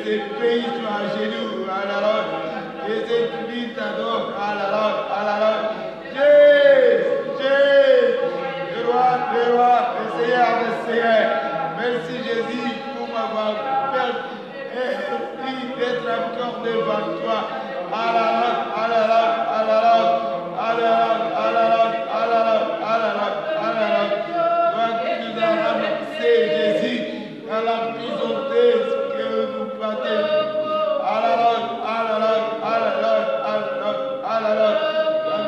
ces pays soient à genoux. Alors, et ces filles t'adorent. Alors, Jésus, le roi, le Seigneur, merci Jésus pour m'avoir permis d'être encore devant toi. Toi qui nous as ramassé, Jésus, dans la prison que nous partons.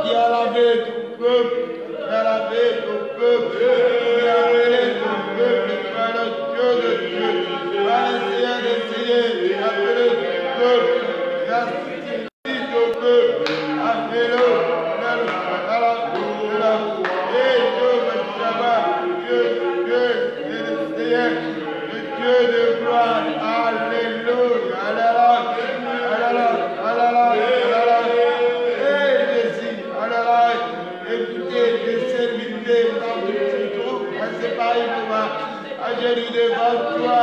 Qui a lavé ton peuple, qui a lavé ton peuple, qui a appelé ton peuple, par le Dieu de Dieu, par le Seigneur des Seigneurs, qui a appelé ton peuple, qui a saisi ton peuple, appelé-le, et Dieu me Shabbat, Dieu, le Seigneur, le Dieu de gloire, alléluia, écoutez les serviteurs dans tout ce trou, c'est pareil pour moi. Agir devant toi,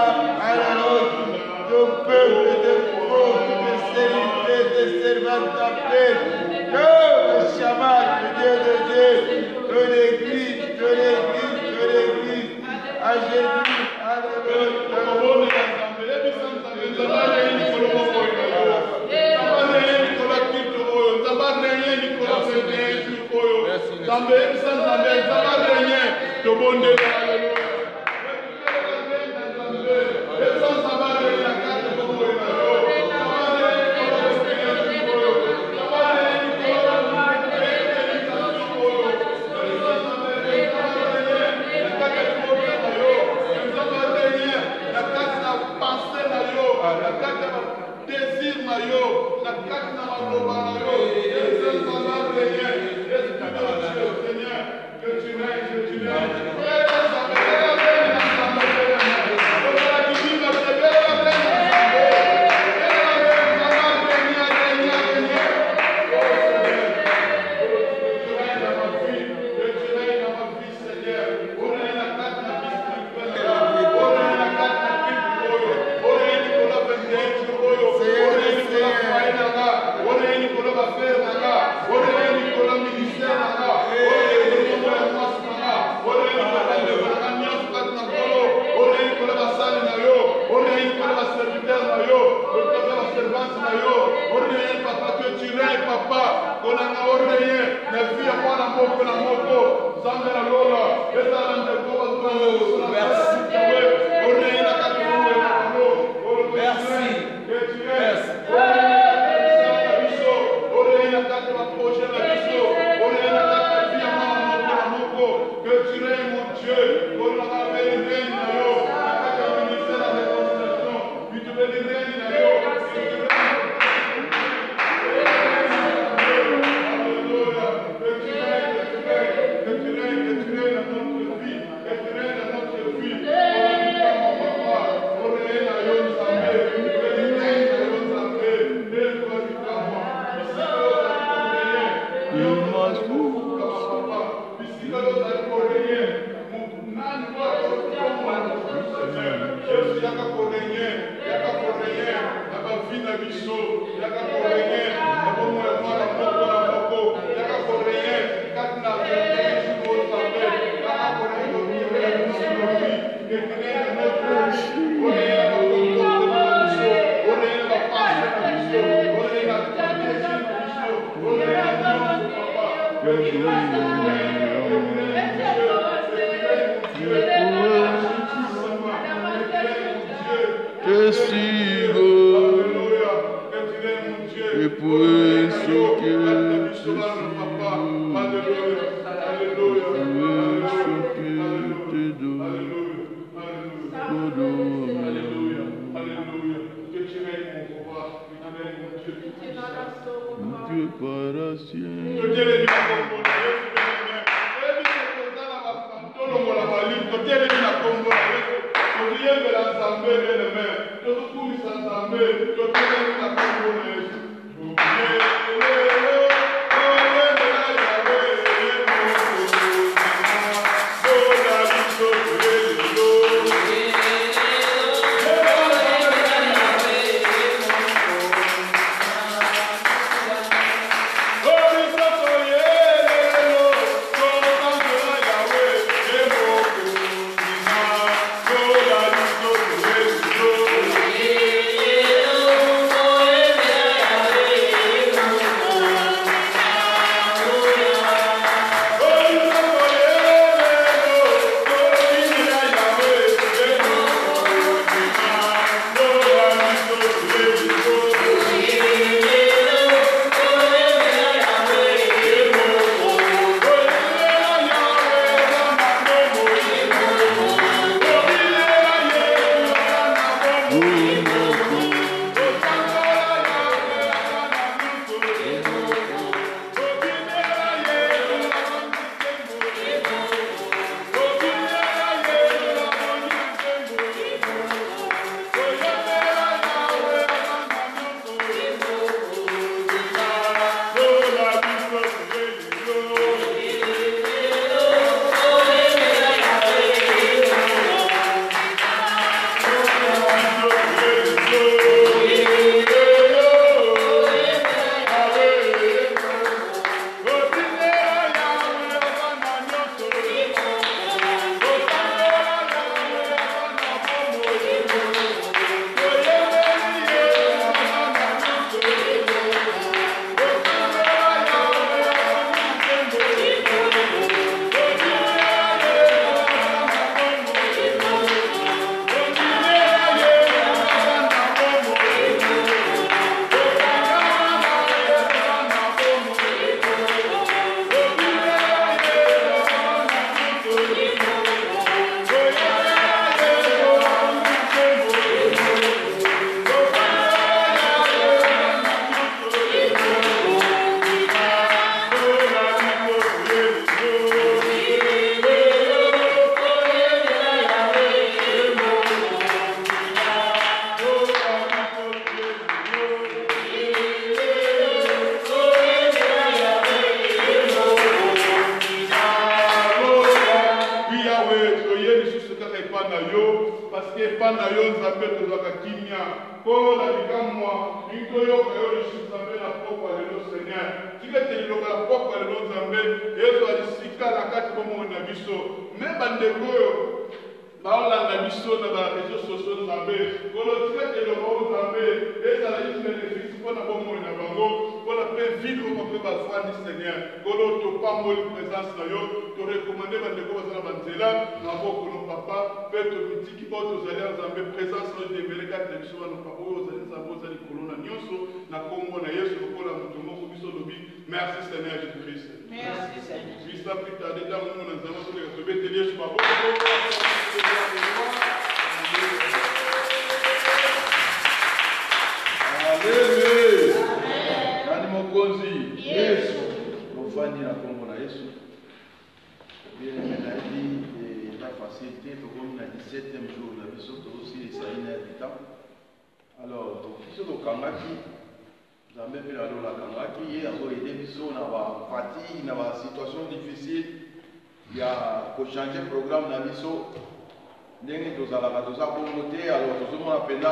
ton peuple de pauvres, de serviteurs, de servantes appelés. Dieu, le Shabbat, le Dieu de Dieu, de l'église. Agir, alléluia. Merci Seigneur Jésus-Christ. Merci Seigneur. Puis ça plus tard, déjà nous allons se bénir sur ma boîte. Alléluia. Nani mokonzi. Yesu. Mofani na kombo na Yesu. Bien aimé la facilité to comme na 17e jour la biso to aussi ça ina du temps. Alors, donc ici au Kangaki Nzambe pe na lola Kangaki ye azo aider biso na ba fatigue na ba situation difficile ya ko changer programme na biso ndenge tozalaka toza bongo te alors tozomona pena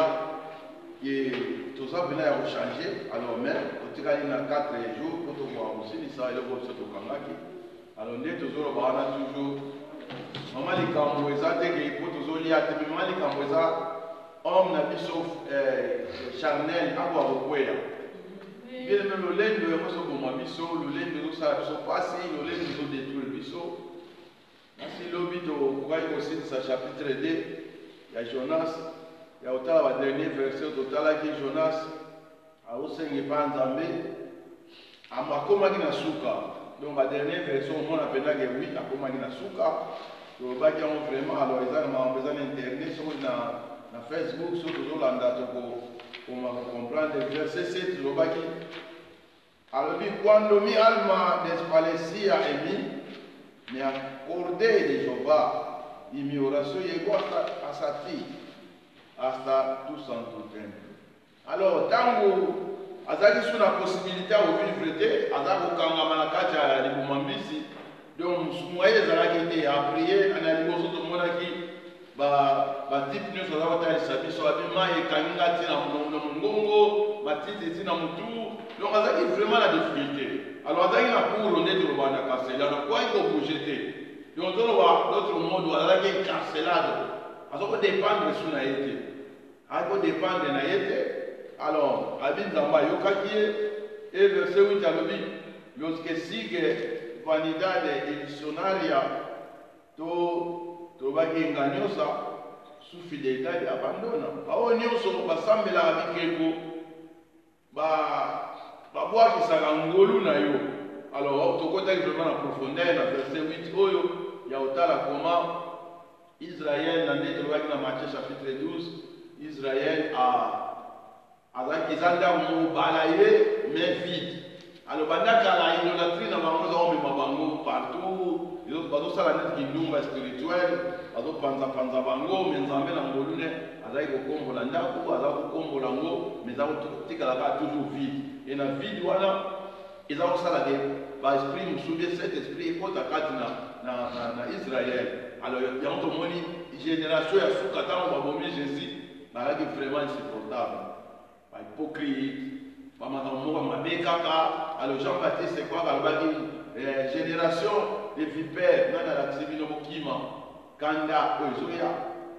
ye toza pena ya kochanger alors même otikali na 4 jours po tokoka kosilisa eloko biso tokangaki alors nde tozoloba wana toujours mama likambo eza teke po tozolia te me mama likambo eza homme na biso charnel ako akokwea bien même lolendo yango ezoboma biso lolendo ezosala biso pasi lolendo ezodétruire biso asi lobi tokokaki kosilisa chapitre 2 ya Jonas ya otala badernier verset totalaki Jonas aosenga epa Nzambe akomaki na suka donc badernier verset omona mpendake wi akomaki na suka tolobaki yango vraiment alors eza na makambo eza na internet soki na Facebook soki tozolanda comprendre verset 7 tolobaki alobi quando mi alma despalescia e mi accordai di Jehovà il mio orazione llegò hasta ti hasta tu santo tempio. Alors tango azali sur la possibilité à vivre te azali kokangama na kati ya libuma mbisi donc moye ezalaki te a prier ana liboso tomonaki batipe nyonso aza kotalisa biso abi mai ekangi nga ntina mongongo matiti ntina motu donc azalaki vraiment na difficulté alors azalaki na couro nde toloba na carcelade akwaki kobouge te donc toloba d'autre mode azalaki carcelade aza kodépendre su na ye te azali kodépendre na ye te alors abi Nzambe ayokaki ye e verset 8 alobi los que sigue vanidade edicionaria tobaki engañosa su fidelidade abandona bao nyonso basambelaka bikeko babwakisaka ngolu na yo alors tokotaki vraiment na profondeur na verset 8 oyo ya otala koma Israël na nde tolobaki na Matthieu chapitre 12 Israël azalaki ezanda mobala ye mais vide. Alors bandaka la idolâtrie na bango ezomema bango partout, bazosala neti kindumba spirituel, bazopanza bango, mais nzambe na ngolu ne azali kokombola ndako, aza kokombola ngo, mais eza kotikalaka toujours vide. Et na vide wana eza kosala de baesprit mosusu, cet esprit ekota kati na Israël. Alors yango tomoni génération ya suka ntango babomi Jésus bazalaki vraiment insupportable, bahypocrite, bamakambo moko mabe kaka. Alors Jean-Baptiste ekwaka alobaki génération de vipères, nani alakisi bino bokima kanda oyo ezoya,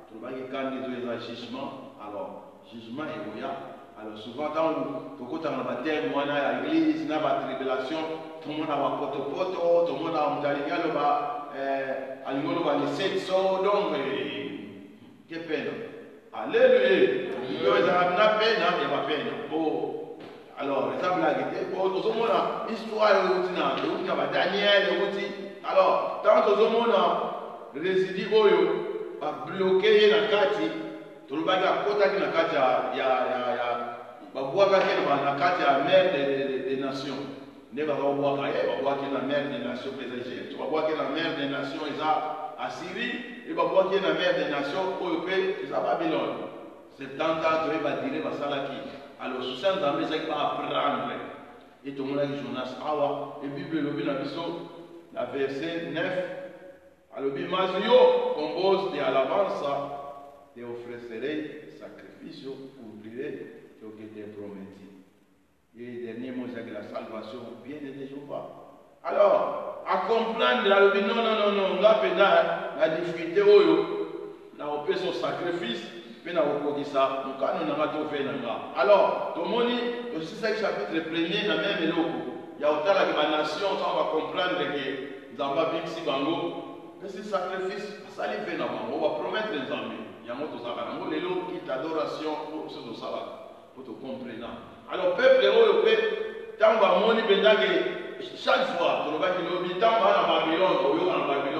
tolobaki kanda ezoya eza jugement. Alors jugement ekoya. Alors souvent quand tokotanga na bateme wana ya église na batribulation, tomona bapotopoto, tomona motalingi aloba alingolo ba les 700, donc que peine. Alléluia. Yo ezala na pena ya bapena. Oh, alors eza blague te. Oh, tozomona histoire euti na ba Daniel euti. Alors tant tozomona résidi oyo ba bloqué ye na kati, tolobaki akotaki na kati ya babwakaki na kati ya mer des nations. Ne babwaka ye babwaki na mer des nations PSG. Babwaki na mer des nations eza Assyrie, et babwaki na mer des nations oyo pe eza Babylone. 70 ans toyeba dire basalaki. Alors sous ça nzambe ezaki baapprendre. Et tomonaki Jonas awa, et Bible elobi na biso na verset 9. Alobi mazio compose de alabanza, te ofrecerei sacrificio, cumplirei ce que t'ai promis. Et le dernier mot, c'est que la salvation vient de Jéhovah. Alors, à comprendre, non, là, la difficulté, on a fait son sacrifice, puis on a fait ça, donc on a fait ça. Alors, tout le monde, aussi, c'est le chapitre 1er, dans le même éloque. Il y a autant de nations, on va comprendre que nous avons vu ici, mais ce sacrifice, ça lui fait on va promettre les amis. Il y a un autre sacrifice, les lots qui d'adoration, pour ce sacrifice. Pour te comprendre. Alors, peuple européen, tant que chaque fois, tu vas dire, tant que Babylone,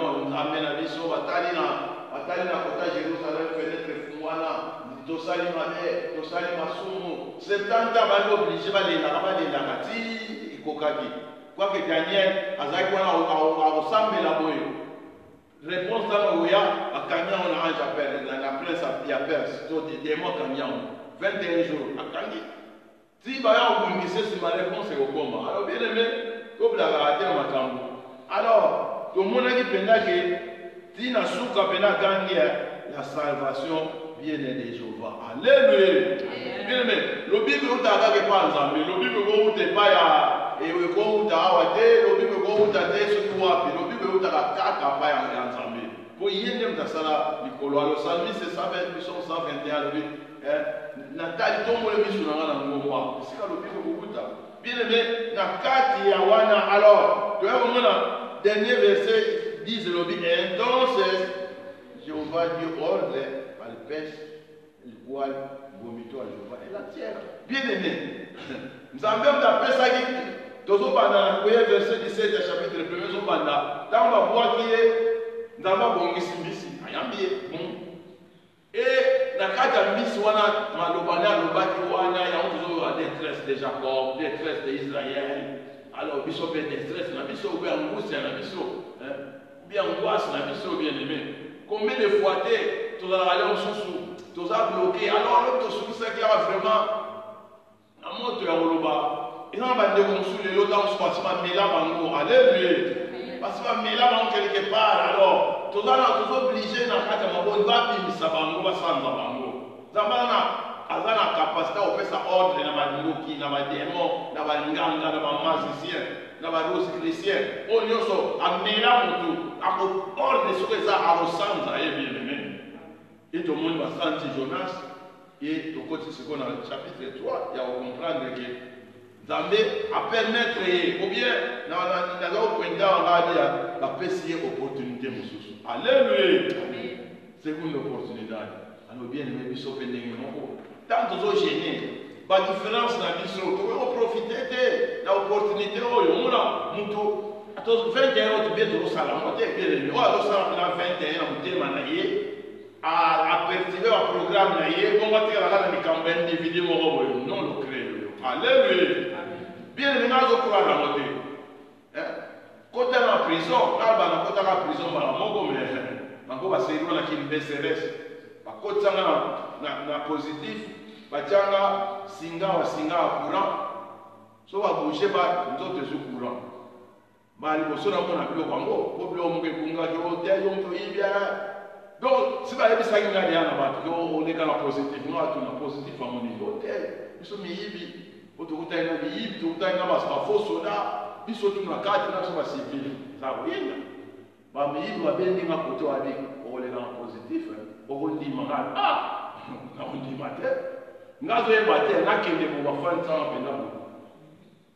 on amène à Bisso, Batalina, Kota Jérusalem, fenêtre Fumwana, Tosali Mane, Tosali Masumu, 70 ans, obligé de les Nakati, et Kokaki. Quoi que Daniel, Azaïkwana, ressemble la boye. Réponse dans le Ouya, à Kanya, on a un la presse à Perse, des démons Kanya. 21 jours à Kangi. Si Baya Obungise, c'est ma réponse est au combat. Alors, bien aimé, comme la raté dans ma cambo. Alors, tout le monde a dit que Tina Souka Pena Gangi, la salvation vient de Jéhovah. Alléluia. Bien aimé, le Bible est pas ensemble. Le Bible est pas et le Bible est awate, le Bible est ce qui voit, le Bible est pas ensemble. Pour y aller dans ça, Nicolas, le psalmiste, c'est 121, le Bible. Natali tombo le biso na ngomwa sika lo biko kukuta bien aimé na kati ya wana. Alors tu vas voir dernier verset 10 le dit entonces Jéhovah Dieu ordre al pez el cual vomitó a Jéhovah et la terre. Bien aimé nzambe mtapesa ki tozo bana na verset 17 ya chapitre 1 zo banda dans ma voix qui est nzamba bongisi mbisi ayambie bon. Et la carte de Miss Wana, Malobana, Lobaki Wana, il y a toujours la détresse de Jacob, détresse d'Israël. Alors, Bishop est détresse, la Bishop est angousse, la Bishop, bien angoisse, la Bishop bien aimé. Combien de fois tu as allé en sous, tu as bloqué. Alors, l'autre sous, c'est qu'il y a vraiment un mot de Yaholoba. Et là, on va dire qu'on sous les lots dans ce passage, mais là, on va aller. Parce que mais là, on quelque part, alors, tu es obligé dans le cas de on va finir bango, va sans bango. Zamana, azana capacité à faire ça ordre dans la Luki, dans la démon, dans la Nganga, dans la magicien, dans la rose chrétienne. On y a so, à Mela Moutou, à ordre sur les arts, à ressentir, et bien aimé. Et tout le monde va sentir Jonas, et au côté ce qu'on a le chapitre 3, il y a à comprendre que Zambé a permettre, ou bien, dans la point on va dire, la PCA opportunité, monsieur. Alléluia. Seconde opportunité. Alors, bien aimé, il faut tant de gênés. Pas de différence dans la mission. Tu veux profiter de l'opportunité. On a 21 ans, tu bien de l'Osala. On a bien aimé. On a 21 ans, on a à perturber le programme, on va tirer la campagne de vidéos, non le créer. Alléluia. Bien les gens qui croient dans la côté. Quand on est en prison, quand on est en prison, on va se dire qu'on a une BCRS. Quand on est positif, on a singa courant. So va bouger, nous autres sur courant. Mais les personnes qui ont un problème, donc, si vous avez ça, vous avez on est dans la positif, nous avons positif à mon niveau. Nous sommes ici, nous sommes ici, nous sommes faux soda, nous sommes dans la carte, nous sommes civils. Ça va bien. Mais il doit bien dire à côté avec, on est dans le positif, on dit malade. Ah, on dit matin. Nous avons un matin, là, qui est pour faire un temps pendant.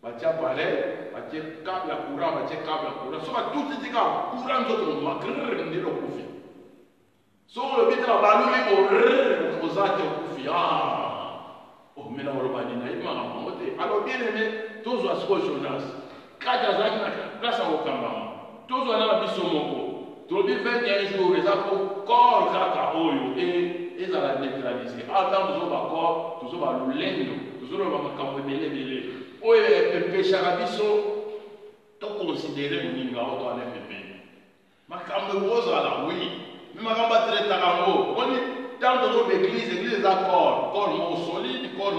Batia pareil, batia câble à courant, batia câble à courant. So tout est courant, nous avons un peu de so le bit la baluli au osate au kufi oh mais là on va dire naïma monter alors bien aimé tous os Jonas kada zaki na place au kamba tous on a biso moko to bi 21 jours les ako corps kaka oyo et ça la neutraliser attends nous va corps tous va lulendo tous va makambo belé oyo péché biso to considérer ninga auto à l'FP makambo rosa la oui. Mais je vais traiter dans l'église, l'église est d'accord, corps solide, corps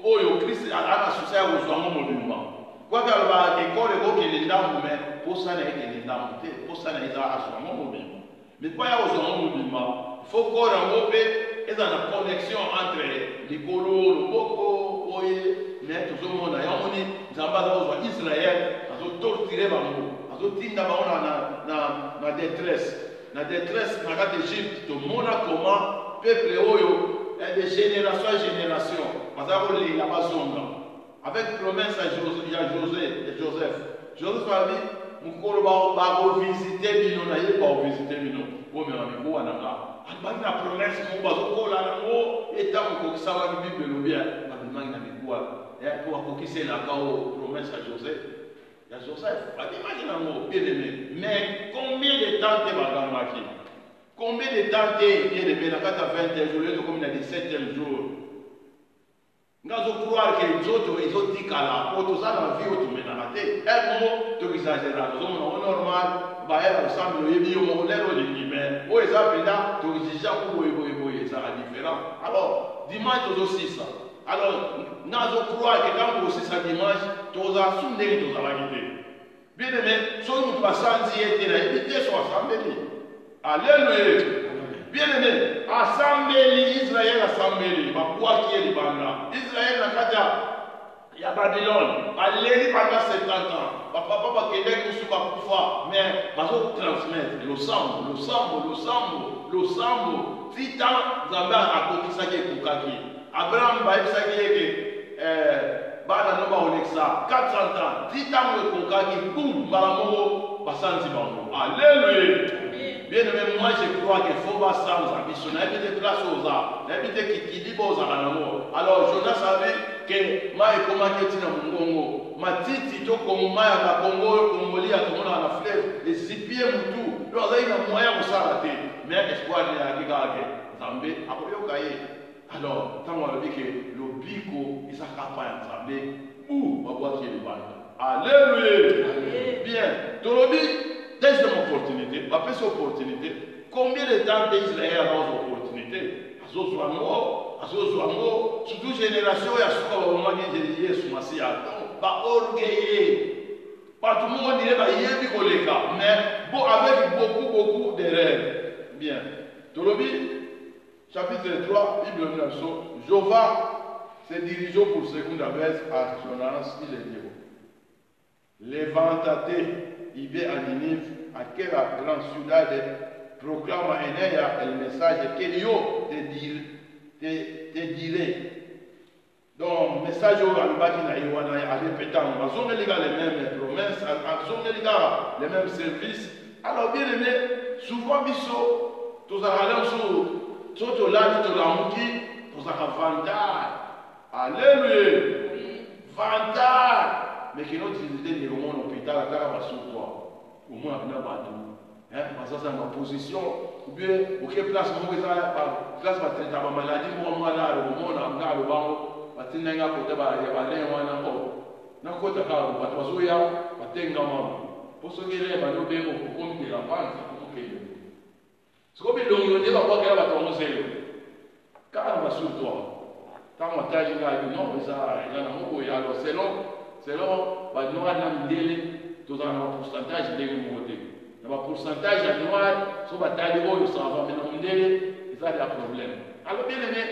oh, Christ a associé à vos monument. Quoi qu'il y ait des corps qui les dames, mais pour ça, il y a des dames, pour ça, il y a un monument. Mais pas y a un monument. Il faut corps en haut, et il y a une connexion entre les colos, le boko, mais tout le monde a dit, Israël, ils ont torturé, ils ont dit, dans la détresse. La détresse dans l'Égypte, tout le monde a comment peuple oyo de génération en génération. Il y a avec promesse à Joseph. Joseph a dit, nous allons visiter Bino, nous allons visiter Bino. Oh, mais on a la promesse, nous allons et tant que ça va vivre le bien, on a pour qui c'est la promesse à Joseph. Joseph, imagine bien aimé, mais combien de temps tu vas marquer? Combien de temps tu es bien aimé? La 21 jours, comme il a dit 7e jour. Nous allons croire que les autres, ils ont dit qu'à la porte, ça dans la vie, tu mets dans la tête. Un mot, tu exagères. Nous sommes normal, bah, elle ressemble, il y a un modèle de l'hiver. Oh, ils appellent là, tu exagères, ça la différence. Alors, dimanche, tu aussi ça. Alors, nous allons croire que quand vous aussi ça dimanche, tu as soudé, tu as la guidée. Bien aimé, si nous passons d'y être, évitez sur assemblée. Alléluia. Bien aimé, assemblée, Israël assemblée, pourquoi qui est le banda? Israël n'a pas dit, il y a Babylone, allez pendant 70 ans. Papa, qui est sous ma foi, mais va transmettre le sang, Titan, Zamba a compris ça qui est Koukaki. Abraham va être ça qui est Bada Nova Olexa, 400 ans, Titan le Koukaki, boum, Balamogo, Bassanti Bango. Alléluia. Bien aimé, moi je crois qu'il faut pas ça aux ambitions. Il y a des places aux arts, il y a des qui disent aux arts. Alors Jonas savait que moi je commence à dire mon Congo. Ma titi, to comme moi à Congo, Congolais à tout le monde à la fleuve, les zipiers tout. Alors il y a moyen de s'arrêter. Mais espoir de la guerre, Zambé, après au cahier. Alors, tant on a dit que le bico, il s'est capable de Zambé, ou on va voir qui est le bal. Alléluia. Bien. Tolobi, deuxième opportunité, après cette opportunité, combien de temps d'Israël a cette opportunité? Surtout génération, il y a ce qu'on va dire, sur ma scia. Pas orgueillé. Pas tout le monde dirait, il y a des cas, mais avec beaucoup d'erreurs. Bien. Tolobi, chapitre 3, Bible 9, Jova se dirige pour seconde vez à Jonas, il est dit. Levantate, Ibe à Ninive, à quelle grande cidade, proclame à Enéa le message que Dieu te dirait. Donc, le message au Alibaki na Iwana, à répéter, on a les mêmes promesses, on a les mêmes services. Alors, bien aimé, souvent, biso, tous allons sur là, tu l'as mouki, tous vantage. Alléluia. Vantage. Mais qui n'ont utilisé des romans à l'hôpital, à Carabasou, quoi. Au moins, on a battu. Parce que c'est ma position, ou bien auquel place moko eza place batraita bamaladi moko mwana alomona nga alobango batinda nga kota ya balin wana o nakota kaka bato bazoya batengama po soki eleba lobengo kokomitela panza kokokende siko bilongo nde bakwakela bato bango zelo kaka na basurtoi ntango ataji nga yebi non eza na moko ya alors selon banoir na mindele tozala na bapourcentage ndenge moko te na bapourcentage ya noir so batali oyo sava me na mindele eza ya problème alors bien aimé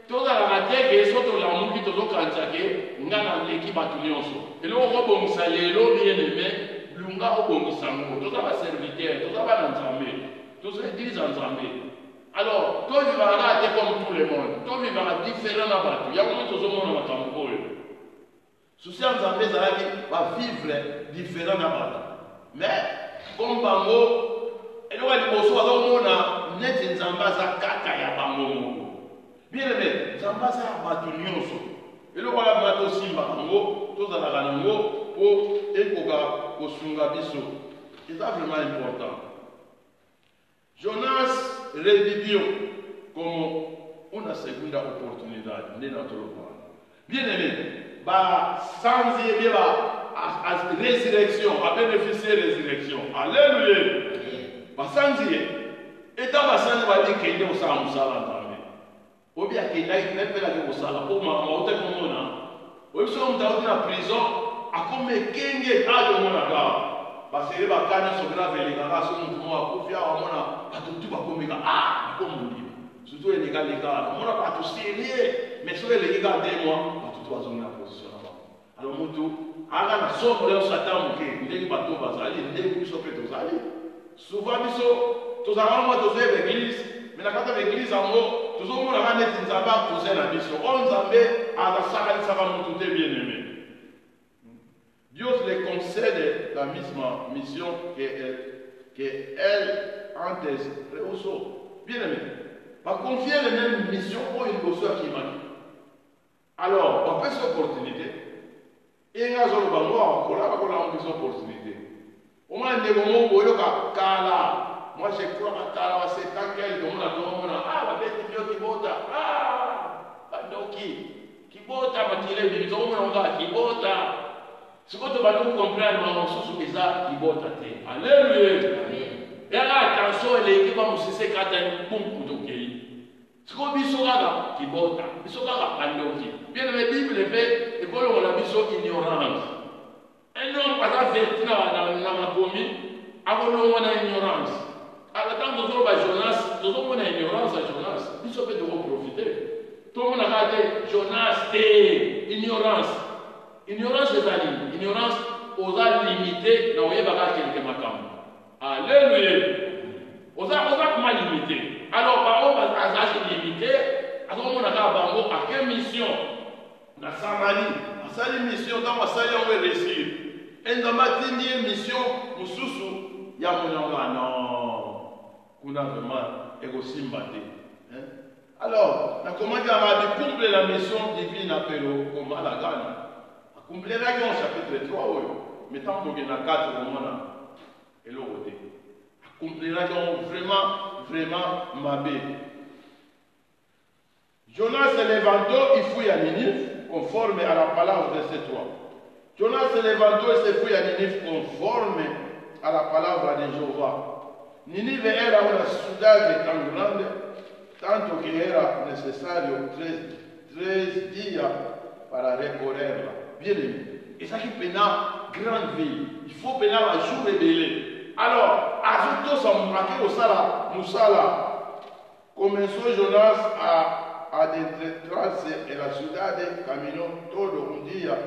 tozalaka te ke so tolamuki tozokanisa ke nga naleki bato nyonso eloko kobongisa lelo bien aimé lunga obongisa ngo toza baserviteur toza bana nzambe toza église ya nzambe alors tovivaka te comme tout le monde tovivaka différent na bato yango tozomona makambo oyo susi ya nzambe ezalaki bavivre différent na bato mais comme bango eloko ya liboso bazomona neti nzambe aza kaka ya bango moko bien aimé nzambe aza ya bato nyonso eloko wana bana tosimbaka ngo tozalaka nango mpo ekoka kosunga biso eza vraiment important. Jonas revivió como una segunda oportunidad de notre part. Bien aimé, sans y résurrection, à bénéficier de résurrection. Alléluia. Sans y étant sans va dire qu'il y a un musala entendé. Ou bien qu'il y a une même la musala pour ma monter comme on a. Ou bien on dans la prison, à comme kenge a de mon agard. Parce que les bacana sont graves et les gars sont tout à confier à mon pas tout comme comme on dit. Surtout les gars, on n'a pas tout sérieux, mais sur les gars des mois, pas tout trois hommes la position là-bas. Alors, mon tour, à la somme de Satan, les bateaux basali, les bouches au pétro sali. Souvent, tous les gens tous l'église, mais la carte de l'église en haut, tous les gens qui ont été posés la mission, on s'en à la salle, ça va nous tout bien aimé. Dios le concede la misma misión que él antes rehusó. Bien aimé. Va confier les mêmes missions pour une bosseur qui m'a dit. Alors, on fait cette opportunité. Et il y a une opportunité. Au moins, il y a des moments où il y a Kala. Moi, je crois que Kala, c'est tant qu'elle est dans la ah, la bête qui bota. Ah, qui bota, ma télé, ils ont un gars qui bota. Ce que tu vas nous comprendre, mon sous ça, qui bota. Alléluia. Et là, attention, l'équipe va nous cesser quand elle est bon pour tout pays. Ce qu'on dit sur la qui bota, il sera la pandoki. Bien la Bible est faite, et qu'on a mis sur ignorance. Un homme pas averti dans la commis, avant nous on a ignorance. À la temps de Jonas, nous avons une ignorance à Jonas. Il se fait de profiter. Tout le monde a regardé Jonas, ignorance. Ignorance est allée. Ignorance aux a limité dans le quelques macams. Alléluia. On a comment limité. Alors, par contre, à limité, à ce moment-là, à quelle mission? La Samarie. À sa mission, dans ma salle, on va réussir. Et dans ma dernière mission, nous sous il y a mon nom là, non. Qu'on a vraiment égo-simbaté. Alors, la commande a accompli la mission divine appelée comme à la gagne. Accomplir la gagne, chapitre 3, oui. Mais tant qu'on a 4, au moment là. Et l'autre côté. Accomplira vraiment mabé. Jonas se levantó y fue a Ninive conforme a la palabra de ces trois. Jonas se levantó y se fue a Ninive conforme a la palabra de Jehová. Ninive era una ciudad tan grande, tanto que era necesario 3 días para recorrerla. Bien aimé. Et ça qui peine grande ville. Il faut peine un jour et délai. Alors, ajoutons son braquet au Sala, Moussala. Comenzó Jonas a adentrarse en la ciudad, caminó todo un día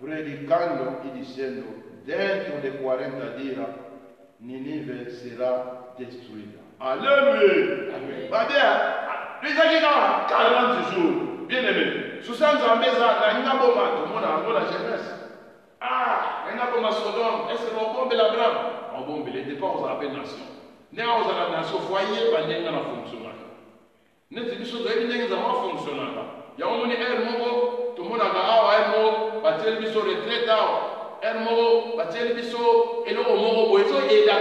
predicando y diciendo, dentro de 40 días, Ninive será destruida. Alléluia. Va bien. Les gens qui ont 40 jours, bien aimé. Sous ça, nous avons mis la jeunesse. Ah, il y a un Sodome. Est-ce que l'on bombe la grande? On bombe les dépenses aux appels nations. Nous avons la nation foyer, nous avons fonctionné. Nous avons dit que nous avons fonctionné. Il y a un moment, tout le monde a dit, il y a un retraite, et le moment, il y a un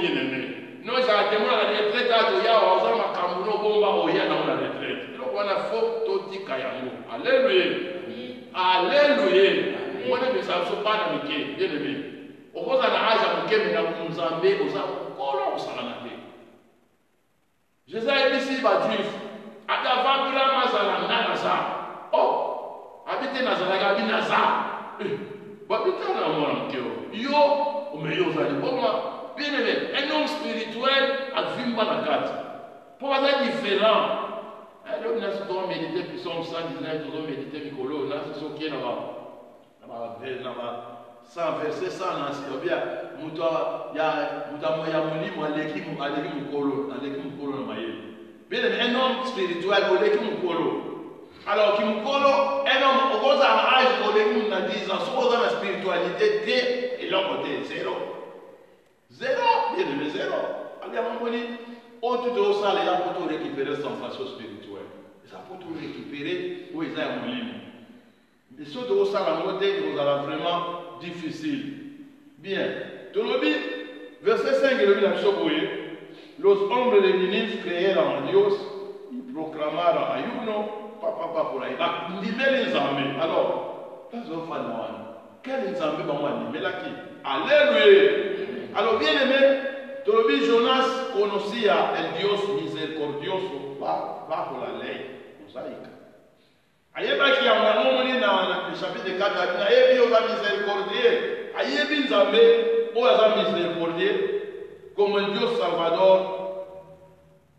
bien aimé. Non, ça demande la retraite à Toya, aux hommes à Kambuno, Bomba, Oya dans la retraite. Donc, on a faux Toti Kayango. Alléluia. Alléluia. Moi, je ne sais pas dans le bien aimé. Au cause de l'âge à Mouké, mais dans le Zambé, aux hommes, ça l'a naté. Je sais ici, ma juif. Avant que la Mazala Nanaza. Oh, habitez Nazalaga, Binaza. Habitez dans mon cœur. Yo, mais yo, vous allez pour moi. Bien aimé, un homme spirituel a vu ma la carte. Pour être différent. Alors, nous avons médité, puis sommes 119, nous avons médité, Nicolo, nous avons qui là-bas. Sans verset, sans lancer. Bien, il y a un homme spirituel, alors, qui me colo, un homme, au cause d'un âge, on a 10 ans, suppose la spiritualité, T, et l'autre côté, 0. 0, bien aimé, 0. Allez, à mon avis, on tout au sol, il y a pour récupérer son façon spirituelle. Ça pour tout récupérer, où ils ont mon ligne. Mais ce au sol, à mon avis, vous avez vraiment difficile. Bien. Tolobi, verset 5, il dit la los hombres de Ninive créèrent a Dios y proclamaron ayuno, papa por ahí. Alors, quel Nzambe va moi animer là qui? Alléluia. Alors, bien aimé, Tolobi Jonas conocía el Dios misericordioso bajo la ley mosaica. Ayeba qui a un moment dans le chapitre 4, Ayebi oza miséricordieux, Ayebi Nzambe oza miséricordieux, como el Dios Salvador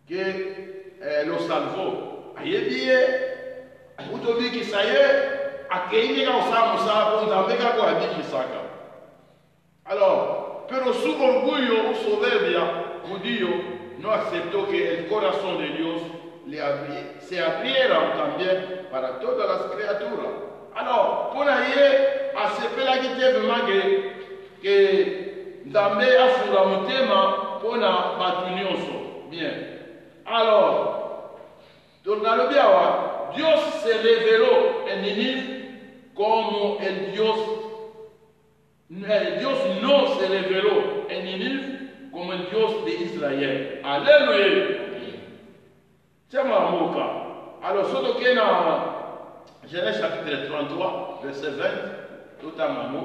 que lo salvó. Ayebi utobi ki saye akeini ka usamo sa Nzambe ka ko abiki saka. Alors, pero su orgullo o soberbia judío no aceptó que el corazón de Dios se abriera también para todas las criaturas. Alors, pour aller à ce que la guité vraiment que Nzambe a fura motema pour na batunioso. Bien. Alors, donc dans le biawa, Dios se reveló en Ninive como el Dios no se reveló en Ninive como el Dios de Israël. Alléluia. C'est ma moka. Alors, ce qui est dans Genèse chapitre 33, verset 20, tout à mamo,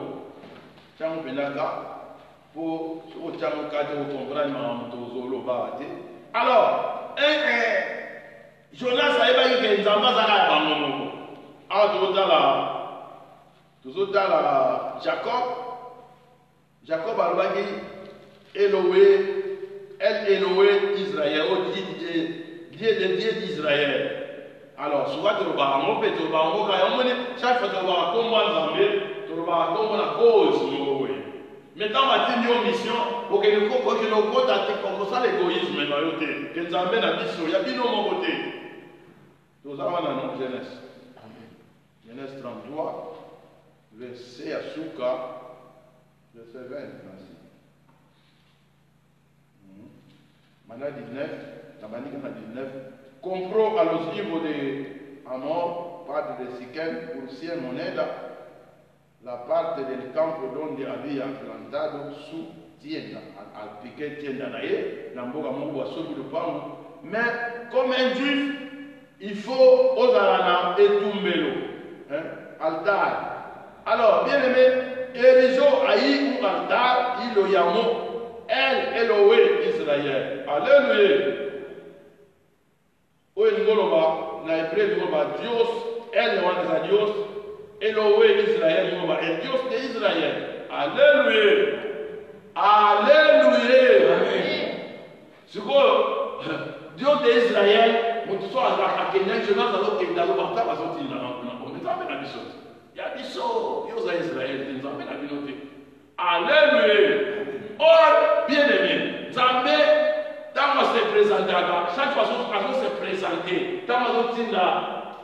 Tchang Benaka, pour Tchang Kade comprendre ma. Alors, Jonas a évalué que Nzamba Zara a bangomo. Alors, tout à la Jacob a dit Elohé, Israël, Dieu d'Israël. Alors, souvent, tu vas en fait, tu vas en chaque fois, tu vas en tu vas en la cause. Maintenant, ma mission, pour que nous comme ça l'égoïsme, que nous amène à mission, il y a bien mon côté. Nous avons la Genèse. Genèse 33, verset à Souka, verset 20. Maintenant 19, la manique 19. Compró a los hijos de Amor, padre de Siquem, por 100 monedas, la parte del campo donde había plantado su tienda, al piqué tienda naé, n'amboga mungu a sobi le pango. Mais comme un juif, il faut ozalana et tumbelo, altar. Alors, bien aimé, érigeons aïe ou altar, il le yamo, el Elohé Israël. Alléluia. Oye ngoloba, na hébreu ngoloba, Dios, el Elohé a Dios, Elohé Israël ngoloba, el Dios de Israël. Alléluia. Alléluia. Amen. C'est quoi? Dieu d'Israël, mon soir à Kenya, je n'ai pas d'autre que dans le bâtard, parce que il a des choses. Il y a des choses, Dieu d'Israël, il nous amène à la alléluia. Or, bien aimé, Zambé, quand on s'est présenté, chaque fois qu'on s'est présenté, quand on s'est dit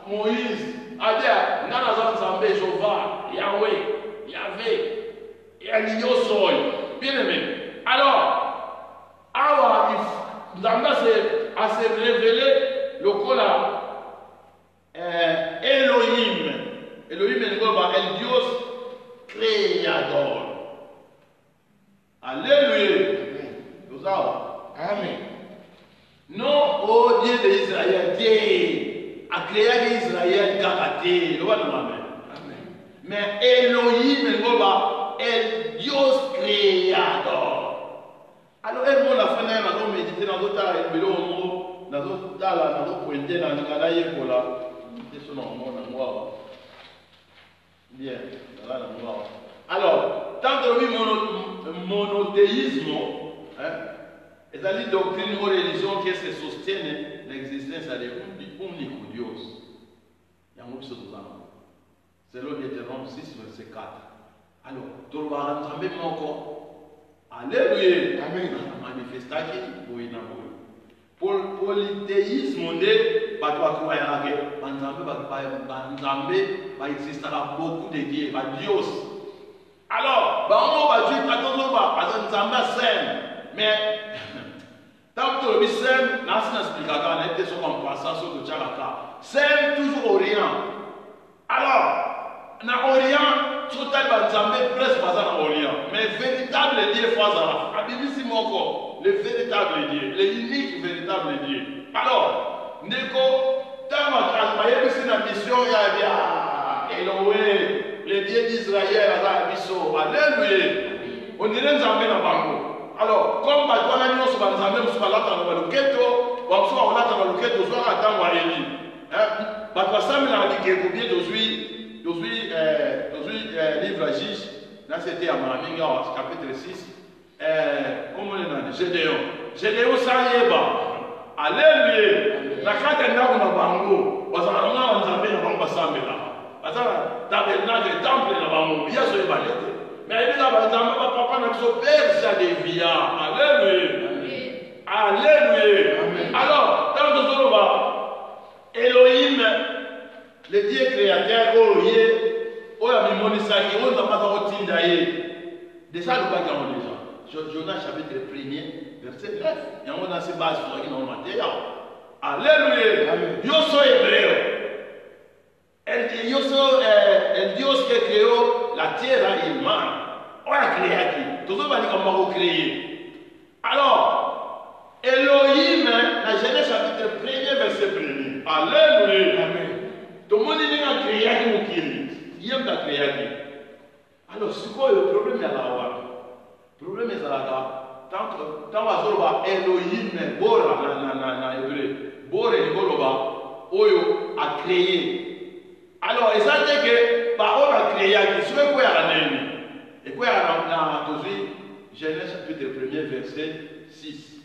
Moïse, Adia, Nanazan Zambé, Jéhovah, Yahweh, Yahvé, Yahweh, bien aimé. Alors, Zambé a se révélé le cola Elohim. Elohim est el Dios créateur. Alléluia. Nous avons. Amen. te. Mais Elohim, est Dios creador. Alors, elle m'a la fenêtre, elle m'a médité dans l'autre temps, elle m'a dit, dans l'autre temps, dans l'autre pointé, dans l'autre temps, là, c'est son nom, bien, là, alors, tant que le monothéisme, c'est-à-dire doctrine ou religion qui se sostiennent l'existence de l'unico-dios. Il y a un mot sur ça. C'est le Deutéronome 6, verset 4. Alors, tout le monde a même encore. Alléluia. Amen. Manifestation, oui, pour le polythéisme, on est pas toi qui va existera beaucoup de dieux, Dios. Alors, on va dire que mais tant que le Sem n'a pas expliqué qu'on était sur un passage sur le Tchalaka. Sem toujours Orient. Alors, dans l'Orient, tout le presque pas dans l'Orient. Mais véritable Dieu, le véritable Dieu, l'unique véritable Dieu. Alors, Neko, dans la mission, il y a Elohé, le Dieu d'Israël, alléluia. On dirait que nous avons alors, comme Batouana nous sommes en train de faire le keto, on soit en le keto, soit à temps à Eli. Batouassa m'a dit que bien d'aujourd'hui, livre à Juge, là c'était à Maraminga, chapitre 6, comment on dit, Gédéon Sanyeba, alléluia, la carte est là où on a bango, parce qu'on a un zambé dans le Samela, parce qu'on a tabernacle, temple dans le bango, bien sûr, il va l'aider. Mais il y a des gens qui papa n'a pas perdu des vies. Alléluia. Alléluia. Alors, dans le Zoba, Elohim, le Dieu créateur, on a mis mon Isaki, on n'a pas de Tindaye. Déjà, nous ne déjà. Jonas chapitre 1er, verset 9. Il y a un assez bas sur le matériel. Alléluia. Yo soy hébreu. El Dios que creó la tierra y el mar. On a créé aquí. Tout ça va dire qu'on va recréer. Alors, Elohim, la Genèse chapitre 1er, verset 1er. Alléluia. Tout le monde a créé aquí mon kiri. Il y a créé aquí. Alors, c'est quoi le problème là là? Le problème est là. Tant que Elohim, Bora, na hébreu, Bora et Goloba, Oyo a créé. Alors, ça dit que parole a créé, qui soit quoi à l'année. Et quoi à l'année, Genèse chapitre 1er, verset 6.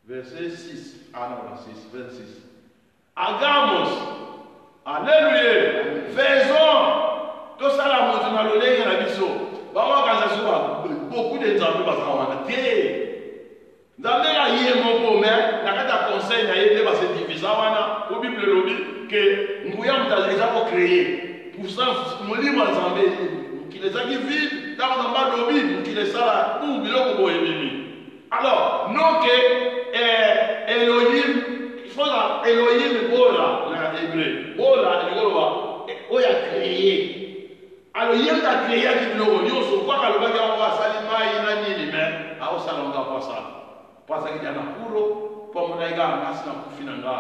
Verset 6. Ah non, 6, 26. Agamos. Alléluia. Faisons. Tout ça, la montagne, dans le lait, il y a la biseau. Beaucoup de gens ne peuvent pas faire. Dans les aïeux, mon beau mère, la carte conseil n'a été parce que divisé au Bible lobby que nous avons déjà créé. Pour ça, mon livre en Zambé, qui les a qui vivent dans le bas lobby, qui les a pour le beau alors, non que Elohim, il faut Elohim Bola, l'hébreu, Bola, il a créé. Alors, il y a créé qui nous ont dit, on se voit que le bagage va s'alimenter, il a ni les mains, à Osalonga, pas ça. Parce qu'il y a un couro, pour mon égard, on a un finanga,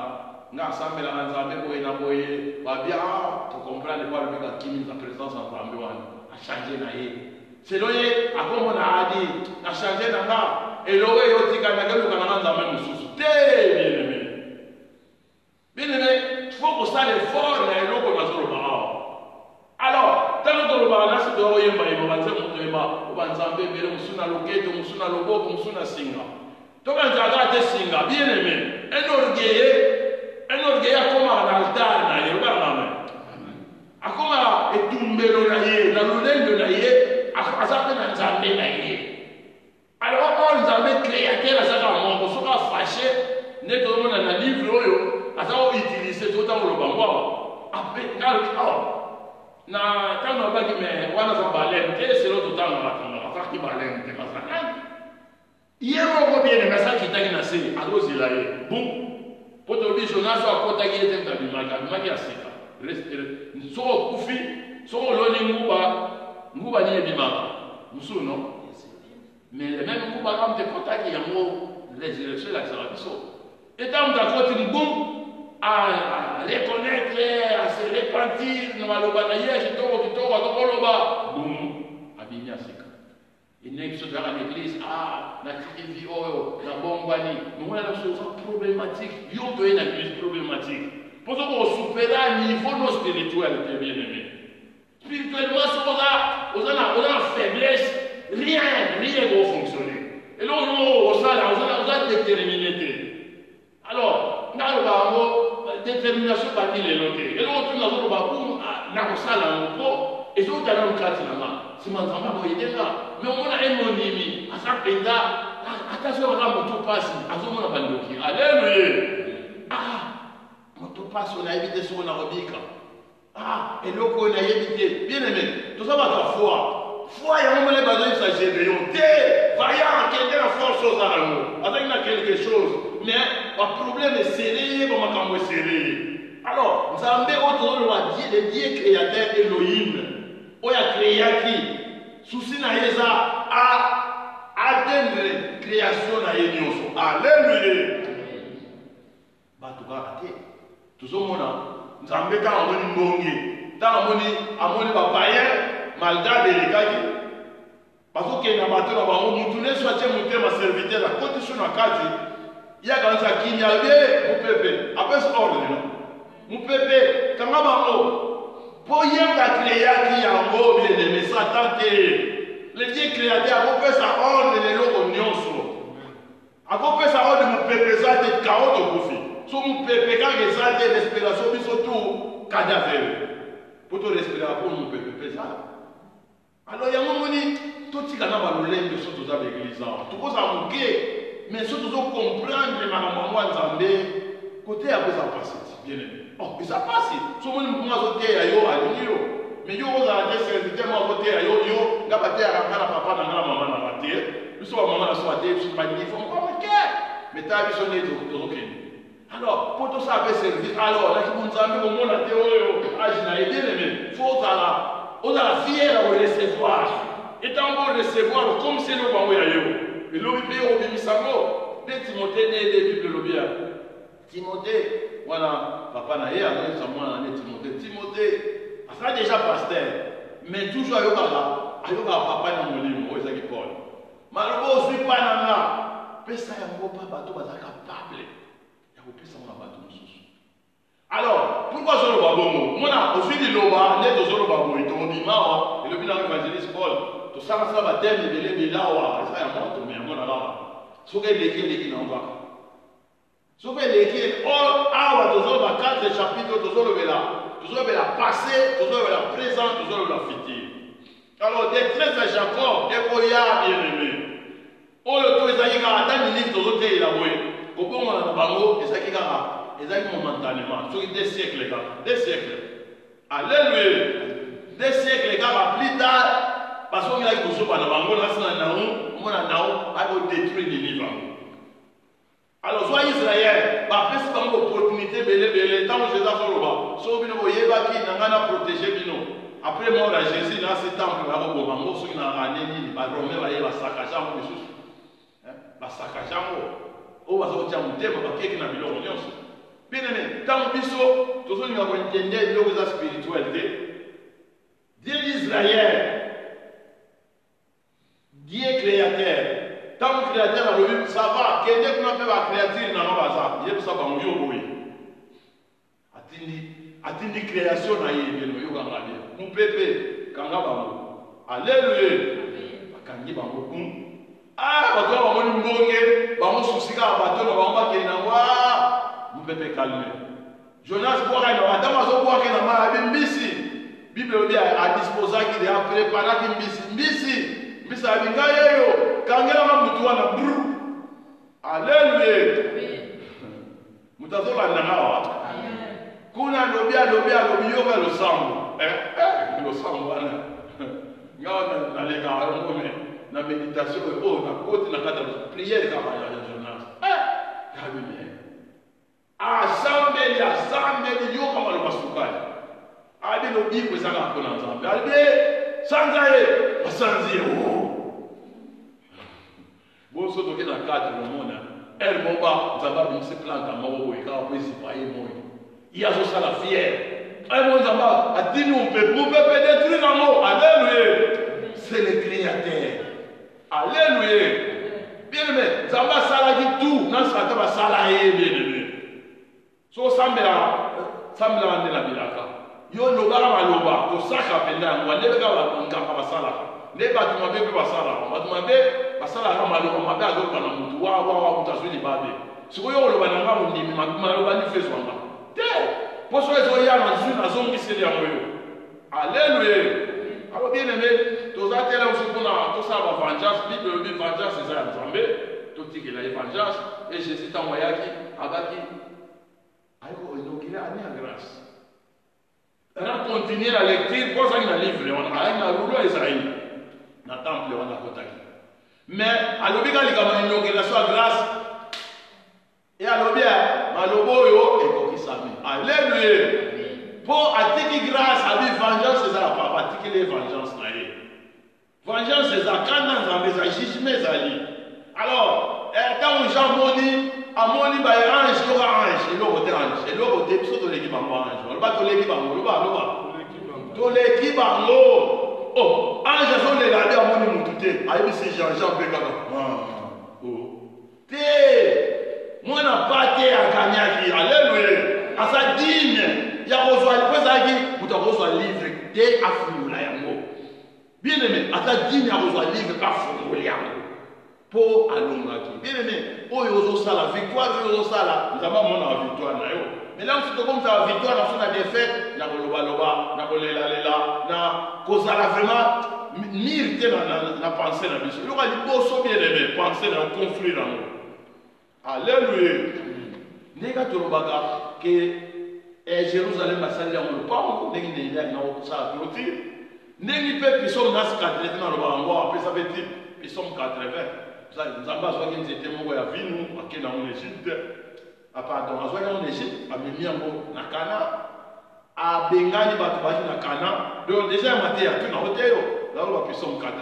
on a assemblé la Nzambe, on a boyé, on a bien, pour comprendre quoi le mec qui mise en présence en Nzambe, a changé naïe. C'est là, à comme on a dit, a changé nanga, et l'eau est au Tiganaga, le Canada Nzambe, nous sous bien aimé. Bien aimé, il faut que ça l'effort, et l'eau qu'on a sur le barreau. Alors, tant que le barreau, c'est de l'oyemba, il va dire, on va Nzambe, mais on s'una loquette, on s'una lobo, on s'una singa. Donc, on a des singa, bien aimé, un orgueil comme un altar, a comme un tumbelo naïe, la lunelle de naïe, a fait un Nzambe naïe. Alors, on Nzambe créateur, à ça, on sera fâché, n'est que on a un livre, à ça, on utilise tout le temps le bambou. Après, na quand on va dire, mais on a un baleine, c'est l'autre temps, on va faire qui baleine, c'est pas ça. Hier, on va bien les messages qui t'ont naissé, à cause de la boum. Pour te dire, Jonas, à côté qui était dans le magi à sika. Soit Koufi, soit Loni Mouba ni Bimaka. Moussou, non? Mais le même Mouba, comme tu contacts, il y a un mot, les élections, la Sarabiso. Et dans ta côté, boum, à reconnaître, à se repentir, na maloba na ye kitoko kitoko atokoloba boum abimi asika. Et n'est que dans l'église, na vie oyo, na bombani, nous on a des choses problématiques, yon doit une église problématique. Pour ça qu'on supère à niveau non spirituel, bien aimé. Spirituellement, on a une faiblesse, rien va fonctionner. Et là, on a déterminé. Alors, on a une détermination par les notés. Et là, on a une et so tala mkati na ma simazamba ko yedenga mais on a un monimi asa penda attention à moto passe azomona bandoki alléluia moto passe on a évité sur na robika et loko na évité bien aimé tout ça va ta foi ya mona besoin de s'agir yon té vaillant quelqu'un a force aux armes avec quelque chose mais le problème est serré comme makambo serré. Alors Nzambe autour de le Dieu créateur Elohim oya créaki souci na yeza à atteindre création na yenyoso. Alléluia. Batuka ate tuzomona Nzambe ta amoni mbongi ta amoni ba païen malgré les kaki parce que na bato na bango mutu ne soit mutema serviteur la condition na kazi ya kanza kinya be mupepe apes ordre mupepe kanga bango pour y avoir créé qui a beau bien aimé ça tant que le Dieu créateur a fait sa ordre de l'oignon a fait sa ordre de mupepe ça de chaos de kofi so mupepe quand les gens de respiration bi surtout cadavre pour te respirer pour mupepe ça alors il y a un moment tout ce qu'on a dans le lendemain surtout dans l'église tout ça manquer mais surtout comprendre ma maman Nzambe côté après ça passe bien aimé. Oh, mais ça passe. Si on a côté à yo, mais yo, on a des serviteurs à côté à yo, on a battu à la papa, à la maman, à la terre. Nous sommes maman, à soi, je suis pas dit, il faut me mais tu as vu son aide au Kenya. Alors, pour tout ça, servir. Alors, là, on a mis au monde à théorie, bien aimé. Faut on a la fière à recevoir. Et tant qu'on recevoir, comme c'est le bango à yo. Et l'objet au Bimisamo, des Timothée, des Bibles, l'objet. Timothée. Voilà, papa n'a rien, Timothée, ça déjà pasteur, mais toujours papa n'a mon livre, moi, c'est Paul. Malheureusement, je suis pas dans là. Mais ça, il n'y a pas bateau, il capable. Il y a pas ça, on a bateau. Alors, pourquoi je le vois bon? Moi, aussi, il y a net de Zolo Babo, et ton dimanche, et le bilan évangéliste Paul, tout ça, ça va t'aimer, mais les là, ça, il y a montre, mais il y a mon là. Ce que les qui n'en va. Ce que l'équipe, toujours 4 chapitres, toujours le passé, toujours le présent, toujours le futur. Alors, des 13 Jacob, des Koya bien-aimé. On le trouve, il y a un livre, toujours il a oué. Comment on a un bango, et ça qui a momentanément, sur des siècles, des siècles. Alléluia. Des siècles, les gars, plus tard, parce qu'on a eu tout ça, on a détruit les livres. Alors, soit Israël, après c'est une opportunité, tant que Jésus a fait le bas, soit vous voyez qui n'a protégé Bino. Après mort à Jésus, dans ce temple, là, on va voir ceux qui n'ont rien dit, les Romains, va saccager en Jésus. Va saccager en haut. On va sortir un thème, on va qu'il y a Bilo. Bien aimé, tant que Bissot, tout ce qui va entendre la spiritualité, Dieu d'Israël, Dieu créateur. Tant que créateur a revu, ça va, quelqu'un qui n'a pas la créature dans le bazar, il y a tout ça dans le yogoui. Atteindre création dans le yogoui. Mon pépé, quand on va alléluia. Quand on va ah, quand on va mourir, on va soucier à bateau, on va qu'il mon pépé calme. Jonas boira, il va d'abord boire qu'il n'a pas de mbisi. Bible a disposé qu'il a préparé qu'il mbisi. Mais ça a yo quand il a un brou. Alléluia. Mutazo la nana. Kuna lobia yo le sang. Le sang voilà. Ngawa na le gars na méditation na côté na kata prière kama ya Jonas. Zambe yo kama le masukali. Ade lobi ko sanga ko na Zambe. Ade sanzaye basanzie bon so to ke na cadre no mona elle bomba Nzamba bi se planta mawo e ka ko si pa e mo Il y a ça la fière. A dit nous, on peut détruire l'amour. Alléluia. C'est le Créateur. Alléluia. Bien aimé, Zamba Sala dit tout. Nan Sala Sala est bien aimé. So Sambela ne la bilaka. Yo lobara maloba. To saka penda. Mwande beka wa Sala. Ne batuma bebe basala. Batuma bebe basala maloba. Mabe azo kana mutu. Wa mutazuli babe. Siko yo loba nanga mundimi. Maloba ni fezwanga. Pour ceux qui ont zone qui alléluia. Alors bien aimé, tous les là aussi qu'on a tout ça vengeance, Bible vengeance c'est ça ensemble, tout ce qui est vengeance et Jésus t'a envoyé qui abaki. Aïe, donc il a mis en grâce. On a continué la lecture pour ça qu'il a livré, on a un rouleau Isaïe, dans le temple on a contacté. Mais à l'obéga les gamins donc il a soit grâce et à l'obéga malobo yo et pour qui s'amène. Alléluia. Pour attiquer grâce à lui, vengeance, c'est ça, pas attiquer les vengeances. Vengeance, c'est ça, quand on a des jugement, alors, quand on jamoni, à mon niveau, ange, il y aura ange, il y aura ange, il y aura des pseudo l'équipe en ange. On va pas l'équipe en haut, tout l'équipe en haut. Oh, ange, sont les gardés à mon niveau, tout est. Aïe, c'est Jean-Jean Bégaga. Moi, on n'a pas été à Kanyaki. Alléluia. À sa digne. Il y a reçu un livre dès à Foumoula. Bien aimé, à ta digne, il y a reçu un livre à Foumoula. Pour Alongaki. Bien aimé, oh, il y a la victoire, il y a la nous avons mon victoire. Mais là, on se comme ça, la victoire, on a des fêtes, on a loba, on a lela, on a causé vraiment, mérité dans la pensée dans la vie. Il y aura des beaux bien aimé, penser dans le conflit. Alléluia. Nega tolobaga que Jérusalem a sali en pas negi ne ya na sa clôture negi pe pisom nas 80 na loba ngo après ça veut dire pisom 80 ça nzamba so ki nzete moko ya vinu akena en Égypte a pardon azo ya en Égypte a memi yango na Kana a bengani bato ba na Kana donc déjà maté ya tuna hotelo là loba pisom 80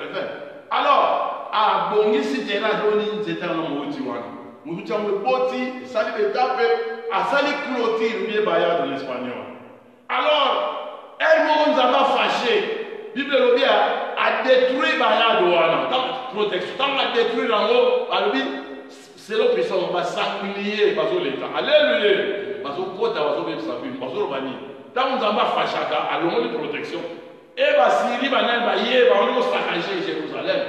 alors a bongi sitela doni nzete na moti wana nous avons le boti, sali étape, à sali clôture, bien bayard de l'espagnol. Alors, elle nous a fâché. Bible a détruit bayard de wana. Protection. Tant a détruit l'ango, c'est le puissant, on va s'accumuler, parce que l'État. Alléluia. Parce que côté, parce que l'État, parce que l'Obani. Tant nous avons fâché, allons de protection. Et bah, Syrie, bah, on va saccager Jérusalem.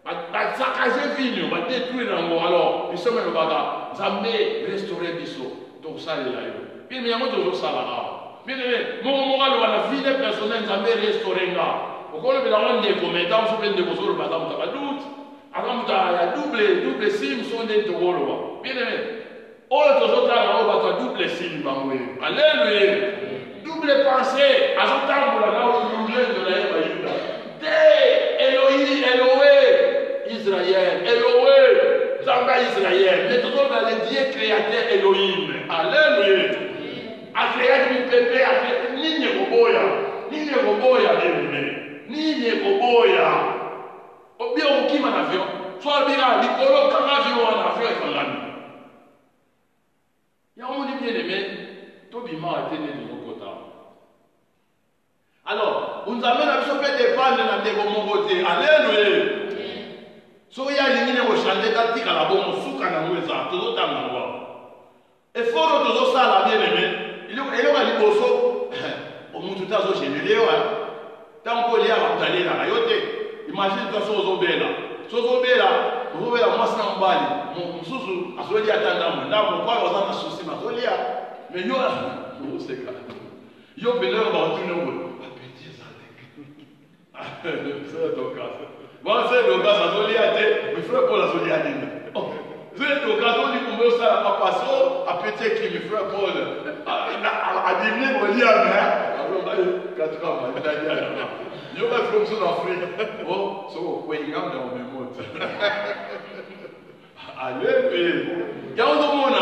Va saccager Vigno, va détruire l'ango. Alors, ils sont même baga, Zambé, restaurer Bisso. Donc ça, il est là. Bien, mais il y a toujours ça là. Bien, mais mon moral, la vie des personnels, Zambé, restaurer là. Pourquoi le bilan des commettants, on se fait des choses, le bazar, on a doute. Alors, il y a double sim, sont des taureaux. Bien, mais, oh, les autres, on va double sim, alléluia. Double pensée, à son temps, on a double de la Elohim. Israël, Elohim, Zamba Israël, mais toujours dans les dieux créateurs Elohim. Alléluia. A créé du pépé, a créé Nini Roboya, Nini Ou bien on qui en avion, soit bien l'icolo comme avion en avion et en l'ami. Il y a un monde bien aimé, tout le monde a été né de nos côtés. Alors, on nous amène à se faire dépendre dans des moments côté. Alléluia. So ya lingine wo chande katika la bomo suka na mweza todo tangwa e foro todo sala bien aimé ile wa liboso o mutu tazo chenelewa tanko lia mutale na yote imagine to sozo bela mwasa mbali mususu asoli atanda munda mo kwa wazana susi mazolia mais yo seka yo belero ba tuno wo apeti zate c'est ton cas. Moi, c'est le gars, ça s'est lié, mais frère Paul a s'est lié. C'est le gars, on dit qu'on veut ça, à passer, à péter qui, mais frère Paul, à diminuer mon lien, mais, quand tu vas, il y a pas comme ça en Afrique. Oh, c'est au pays, il y a dans mes mots. Allez, il y a un monde,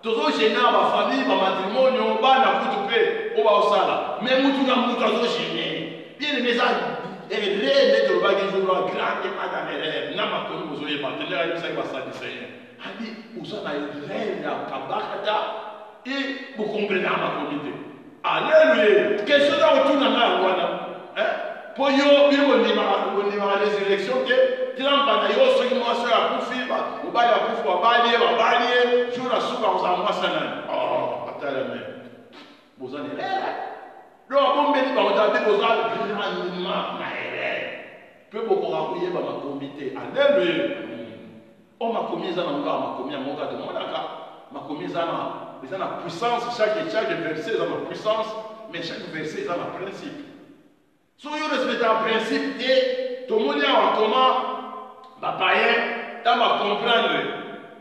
toujours gênant, ma famille, ma matrimonio, on va dans tout paix, on va au sala. Mais nous, tout le monde, toujours gêné. Bien les messages. Et les lettres de bagage de la grande et madame elle n'a pas connu vous avez partenaire avec ça qui va ça dire a dit où ça a une reine à Kabakata Et vous comprenez ma communauté. Alléluia. Question là autour de la pour yo, il y des élections qui n'ont pas d'ailleurs ceux qui m'ont fait la bouffe, ou pas la bouffe, ou pas lier, jour la soupe, on s'en va ça. Oh, attends la main. Vous en êtes là. Donc, on me dit, on t'a dit, vous avez peu beaucoup rappuyer ma communauté. Alléluia. On m'a commis ça dans ma commis à mon gars de mon gars. Ma commis ça dans la puissance, chaque verset dans la puissance, mais chaque verset dans le principe. Si vous respectez le principe, tout le monde a comment, ma païen, tu vas comprendre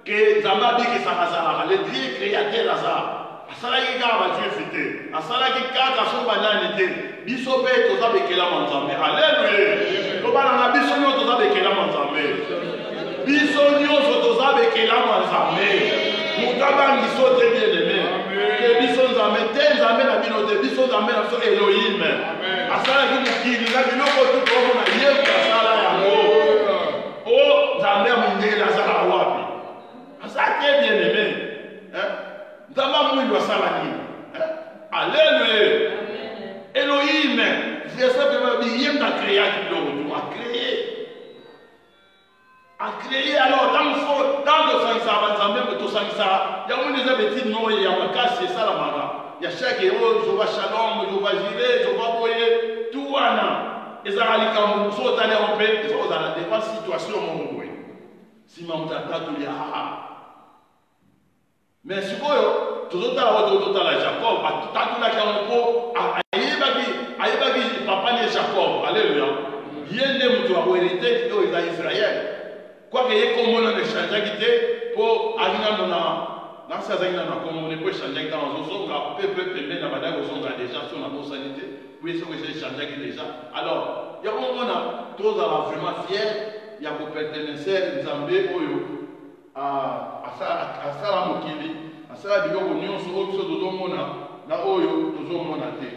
que Zamba dit que ça va le Dieu créateur Lazare. Asalaki kaka Dieu fité. Asalaki kaka son banane te. Biso pe toza bekela manzambe. Alléluia. To bana na biso nyo toza bekela manzambe. Biso nyo toza bekela manzambe. Mutaba biso te bien aimé. Que biso nzambe te nzambe na bino te biso nzambe na so Elohim. Asalaki mukili na biloko tu to na yeku asala yango. O nzambe munde Lazare wapi? Asake bien aimé. D'abord, nous doit s'aligner. Alléluia. Elohim, c'est ça que il a créé a créé. Alors, dans le sens, même tout ça, il y a des petits noms, il y a un cas, c'est ça la mara. Il y a chaque héros, je vois Shalom, je vois Jiré, je vois Boye, tout wana. Et ça, les Cameroun, ils sont allés en paix, ils sont dans des situations, mon boy. Si ma mutata, tu y a. Mais si vous avez Jacob, papa ne Jacob, alléluia. Il y a des gens qui hérité d'Israël. Quoi qu'il y ait comme on a changé pour aller dans ces années, on peut changer dans un zonga, peuple dans madame zonga déjà sur la bonne sanité, puis ça que j'ai changé déjà. Alors, il y a un moment où tous sont vraiment fiers, il y a pour pertenir Zambé à Sala Mokili, à Sala Bigo, nous sommes tous na Oyo, tous te.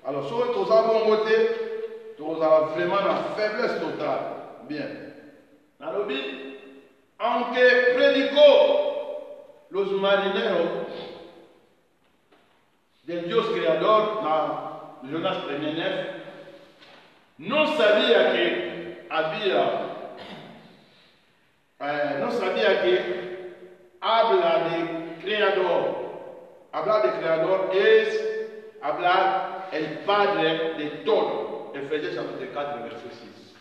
Alors, si nous avons voté, nous avons vraiment la faiblesse totale. Bien. Dans le but, aunque predicó los marineros del Dios creador, Jonas 1:9, no sabía que había. No sabía que hablar de creador es hablar el Padre de todo. Efesios chapitre 4, verset 6.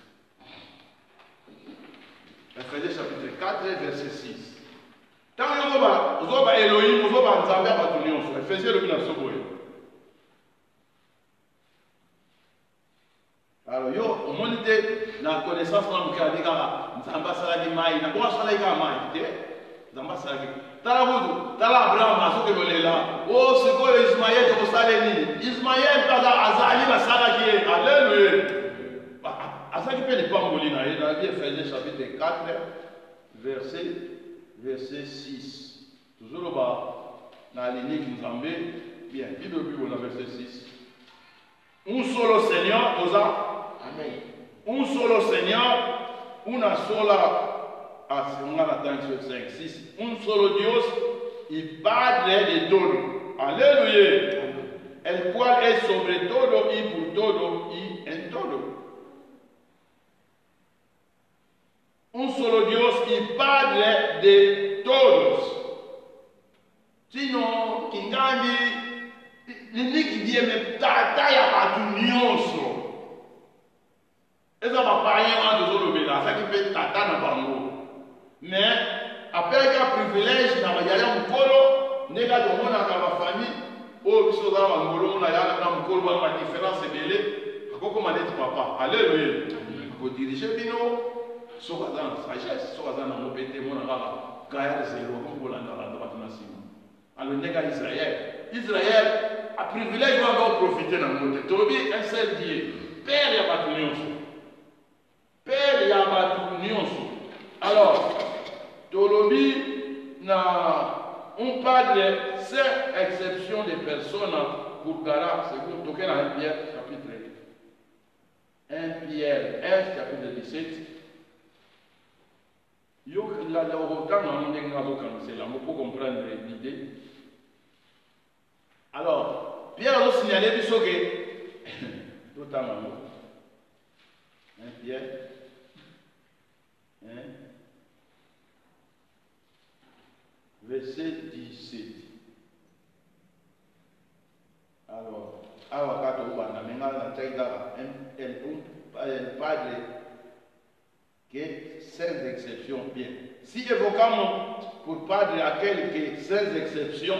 Efesios chapitre 4, verset 6. Tant que vous avez Elohim, vous avez Nzambe à votre union. Efesios le bien soboye. Alors, yo, au monde de la connaissance, on a dit que Nzamba salagi mai, na kwa salagi mai, te Nzamba salagi. Tala budu, tala Abraham asoke lolela. Oh, c'est quoi Ismaël de Saleni? Ismaël pada azali ba salagi. Alléluia. Azali pe ne pas molina, il a dit Ephésiens chapitre 4 verset 6. Toujours là-bas dans l'unique Nzambe, bien, Bible on a verset 6. Un solo Seigneur, osa. Amen. Un solo Señor, una sola, Atención 5, 6, un solo Dios y Padre de todo. Aleluya. El cual es sobre todo y por todo y en todo. Un solo Dios y Padre de todos. Sino, Kingandi, l'unique Dieu me tata ya batunioso. Et ça va pas rien en dessous de ça qui fait tata dans bango. Mais après un privilège dans la yaya mukolo, nega de mon dans ma famille, oh biso za bangolo na yaya na mukolo ba différence belé, akoko maleti papa. Alléluia. Ko diriger bino soka dans sagesse, soka dans mo pété mon ngala, kaya zéro ko bolanda la droite na sima. Alors nega Israël a privilège va profiter dans mon côté. Tobi un seul Dieu. Père ya batunyoso. Père Yamatou Nyonso. Alors, Tolobi on parle de cette exception des personnes pour Gara, c'est vous toquez dans 1 Pierre chapitre 1 Pierre 1 chapitre 17. Yo la autant on est c'est là pour comprendre l'idée. Alors, Pierre a signalé du soke. Notamment. Pierre. Verset 17. Alors, un padre qui est sans exception bien. Si évoquons pour padre aquel qui est sans exception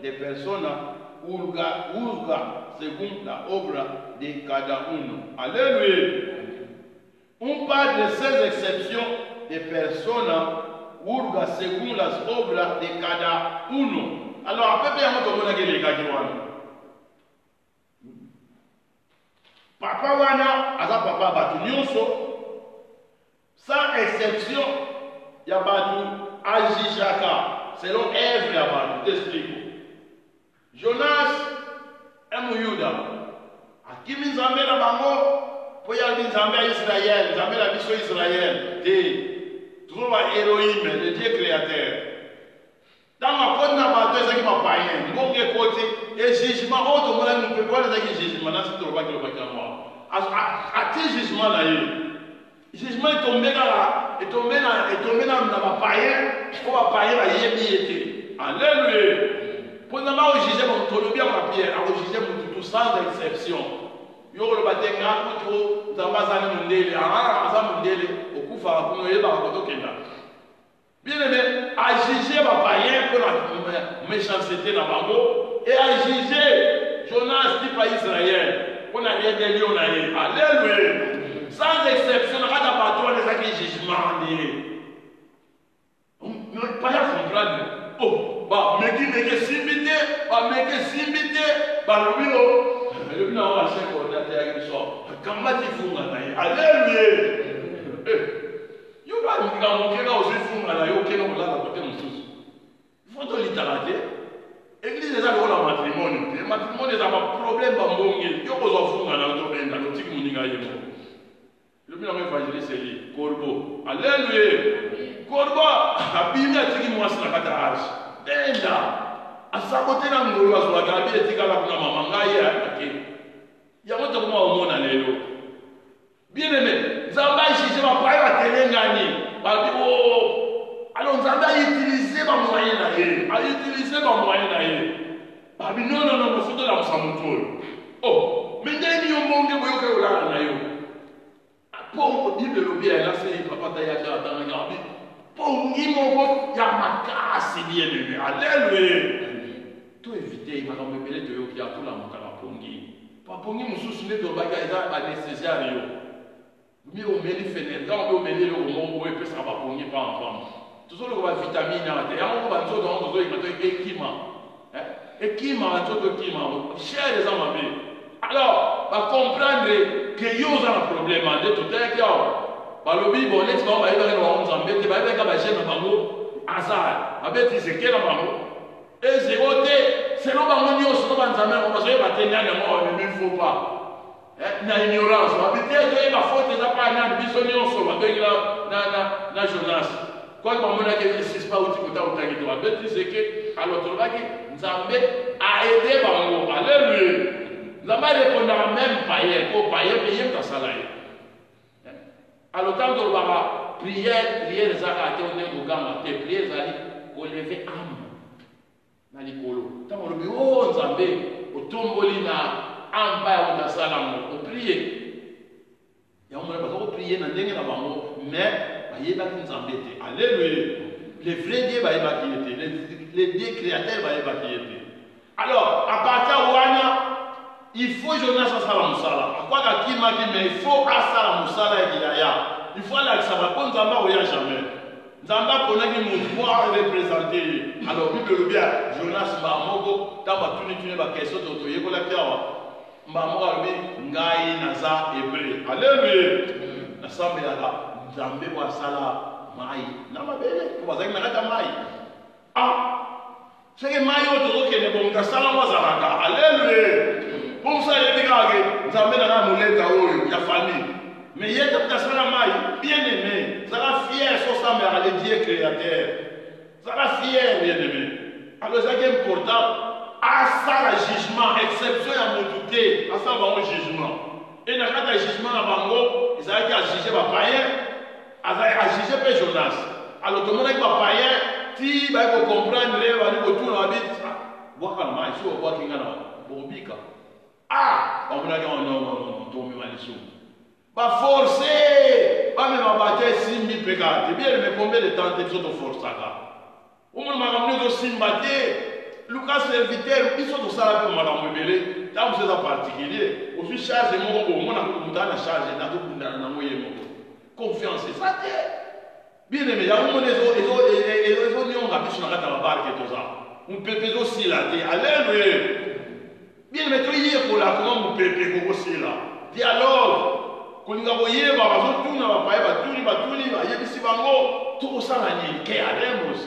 de personnes urga según la obra de cada uno. Alléluia. Un padre sans exception de personnes urga según las obras de cada uno. Alors, à peu près, on va dire papa wana aza papa batu nyonso sans exception ya batu ajijaka selon œuvre ya batu. T'explique. Jonas emuyuda akimi nzambe na bango po ya nzambe ya Israël, nzambe na biso Israël te toujours ba Elohim, le Dieu créateur. Dans ma côte na bato ezaki papayen ngonge koti et jugement autre mona nous peut pas ezaki jugement na sito ba kilo ba moi ati jugement là jugement est tombé na papayen ko papayen ba yebi ete. Alléluia. Pour na ba juger mon tolobi ma pierre a juger mon tout sans exception yo lo batenga ko nzambaza na mundele aza mundele okufa ko yeba ko to kenda. Bien aimé, à juger ma païen pour la méchanceté dans ma mot et à juger Jonas dit pas Israël pour la vie des lions. Alléluia. Sans exception, on a pas les jugements. On ne peut pas comprendre. Oh, bah, mais qui n'est que simbité, bah, mais que simbité, bah, le bino, on va se coordonner avec le sort. Comment tu fous, alléluia. Il faut littérater. L'église est là pour le matrimonio. Le matrimonio est un problème. Il faut que le meilleur évangéliste c'est lui, Corbeau. Alléluia. Corbeau, la Bible a dit que moi c'est la catarage. Denda. À saboter la moule, à la garder, et à la maman, il y a un autre moment au monde, alléluia. Bien aimé, Zamba ici, ma paille va tenir gagner. Alors Zamba a utilisé ma moyen d'ailleurs. A utilisé ma moyen d'ailleurs. Non, non, non, il faut que la moussamoutole. Oh, mais il y a un monde qui est là, là. Pour dire le bien, là, c'est papa Taïa qui a dans le garde. Pour dire mon il y a ma casse, bien aimé. Alléluia. Tout éviter, il va me mêler de qui a tout la mouka pour Pongi. Pas Pongi, mon souci de bagage anesthésie à Rio. Mais on met les fenêtres, on met les romans, on peut savoir pour pas en femme. Tout ça, on va vitamine, on va tout dans le équipement. Équipement, tout équipment. Cher les hommes, alors, on va comprendre que y a un problème. De tout est clair. Par le Bible, on est on va y aller dans un embêté, on va y aller dans un bango, hasard. On va dire c'est quel bango. Et c'est voté, c'est non bango, on va se mettre, on va se mettre, mais il ne faut pas. Na ignorance, habiter la faute des appareils, bisonnions sur la Jonas. Quand on a dit que ce n'est pas où tu peux c'est que, alors tu vas dire, Nzambe a aidé Bango. Alléluia. Nzambe répond à même païen, au païen, payer ta salaire. Alors quand on va prier les actes, on est au gamme, tes prières, on lever âme. Dans les colos. Quand on dit, oh Nzambe, au tombolina. Amba on a ça on prier. Et on va prier dans le bango, mais il y a des embêtés. Alléluia. Les vrais dieux va évacuer, les dieux créateurs va évacuer. Alors, à partir de là, il faut Jonas à Salam Sala. À quoi qu'il m'a dit, mais il faut à Salam Sala et Gilaya. Il faut aller à Salam, comme Zamba, il n'y a jamais. Zamba, qu'on a dit, nous pouvoir représenter. Alors, Bible le bien, Jonas Mamogo, dans ma tunique, ma question de Toye, Maman ngai naza hébreu. Alléluia. Nasambe là, Nzambe wa sala mai. Na mabele, ko bazaki na kata mai. C'est que mai oto ke ne bon kasala wa zalaka. Alléluia. Pour ça il dit que Nzambe na muleta oyo ya famille. Mais yeta kasala mai, bien aimé. Zala fier sur sa mère le Dieu créateur. Zala fier bien aimé. Alors c'est important. asala jugement, exception ya motuté, asala bango jugement. Et na kata jugement na bango, ezalaki a juger ba païen, a juger pe Jonas. Alors tout le monde ba païen, ti ba ko comprendre ba ni ko tuna ba bit. Waka na mai so wa kinga na bobika. Ah, on a dit non, tombe malisu. Ba forcer, ba me ba bater simbi peka. Bien mais combien de temps tu te forcer ça? On m'a ramené au simbate. Lucas serviteur, ils sont au salaire pour madame Mebele. Dans ce cas particulier, aussi charge mon bon, mon a charge na tout na moyen mon. Confiance ça. Bien aimé, il y a un moment les autres ni on rabis sur la barque et tout ça. On peut aussi là, allez. Bien aimé, tu y es pour la comment on peut aussi là. Dialogue. Quand on voyait ba bazo tout na ba pa ba yebisi bango tout ça na ni ke alemos.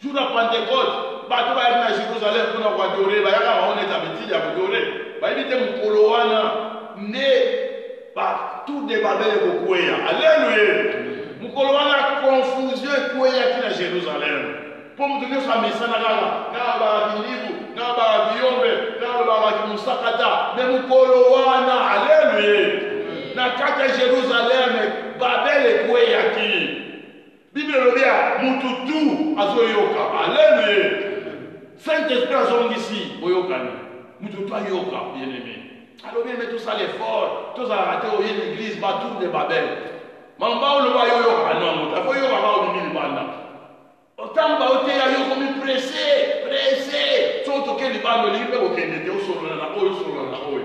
Jour de Pentecôte, bato ba na Jérusalem pour na adorer, ba yaka ba on est habitué à adorer. Ba ibite mukolo wana ne ba tout de Babel ko kweya. Alléluia. Mukolo wana confusion kweya ki na Jérusalem. Pour me donner sa message na ba bilibu, na ba biombe, na ba musakata, mais mukolo wana alléluia. Na kata Jérusalem, Babel kweya ki. Bible lobia mututu azoyoka. Alléluia. Saint-Esprit azongi ici, boyokani. Mututu ayoka, bien-aimé. Alors bien mais tout ça l'effort, tout ça raté au l'église batou de Babel. Mamba le yoka non, ta yoka ba au mille banda. Autant ba ote ya yoko mi pressé. Son to ke libano libe o kende te o solo na oyo.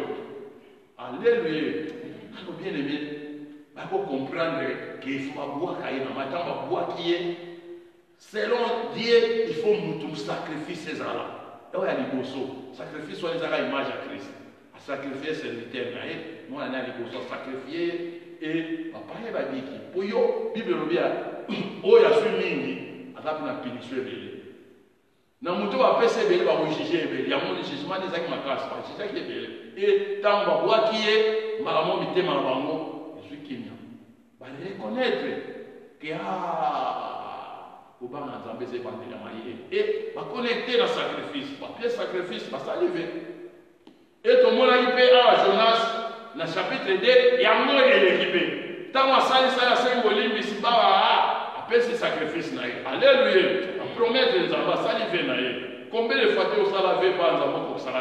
Alléluia. Alors bien-aimé. Il faut comprendre qu'il faut boire selon Dieu, il faut nous sacrifier ces gens-là. Et il y a des bossos. Sacrifier soit les image à Christ. À sacrifier serviteur, moi on a des bossos sacrifier et papa il va dire que pour yo Bible le bien, oh il y a su mingi, à la punition belé. Na muto va passer belé va juger belé. Il y a mon jugement des actes ma classe, c'est ça qui est belé. Et tant va boire qui est malamon mité malabango. Va reconnaître que et va connecter le sacrifice, va pied sacrifice, va s'allever. Et tout le monde a dit Jonas, dans le chapitre 2, il y a un mot et l'équipe. Tant que ça, la symbolique, mais c'est pas après ce sacrifice. Alléluia. Promettre les enfants, ça lui fait. Combien de fois tu as lavé par les enfants pour que ça ne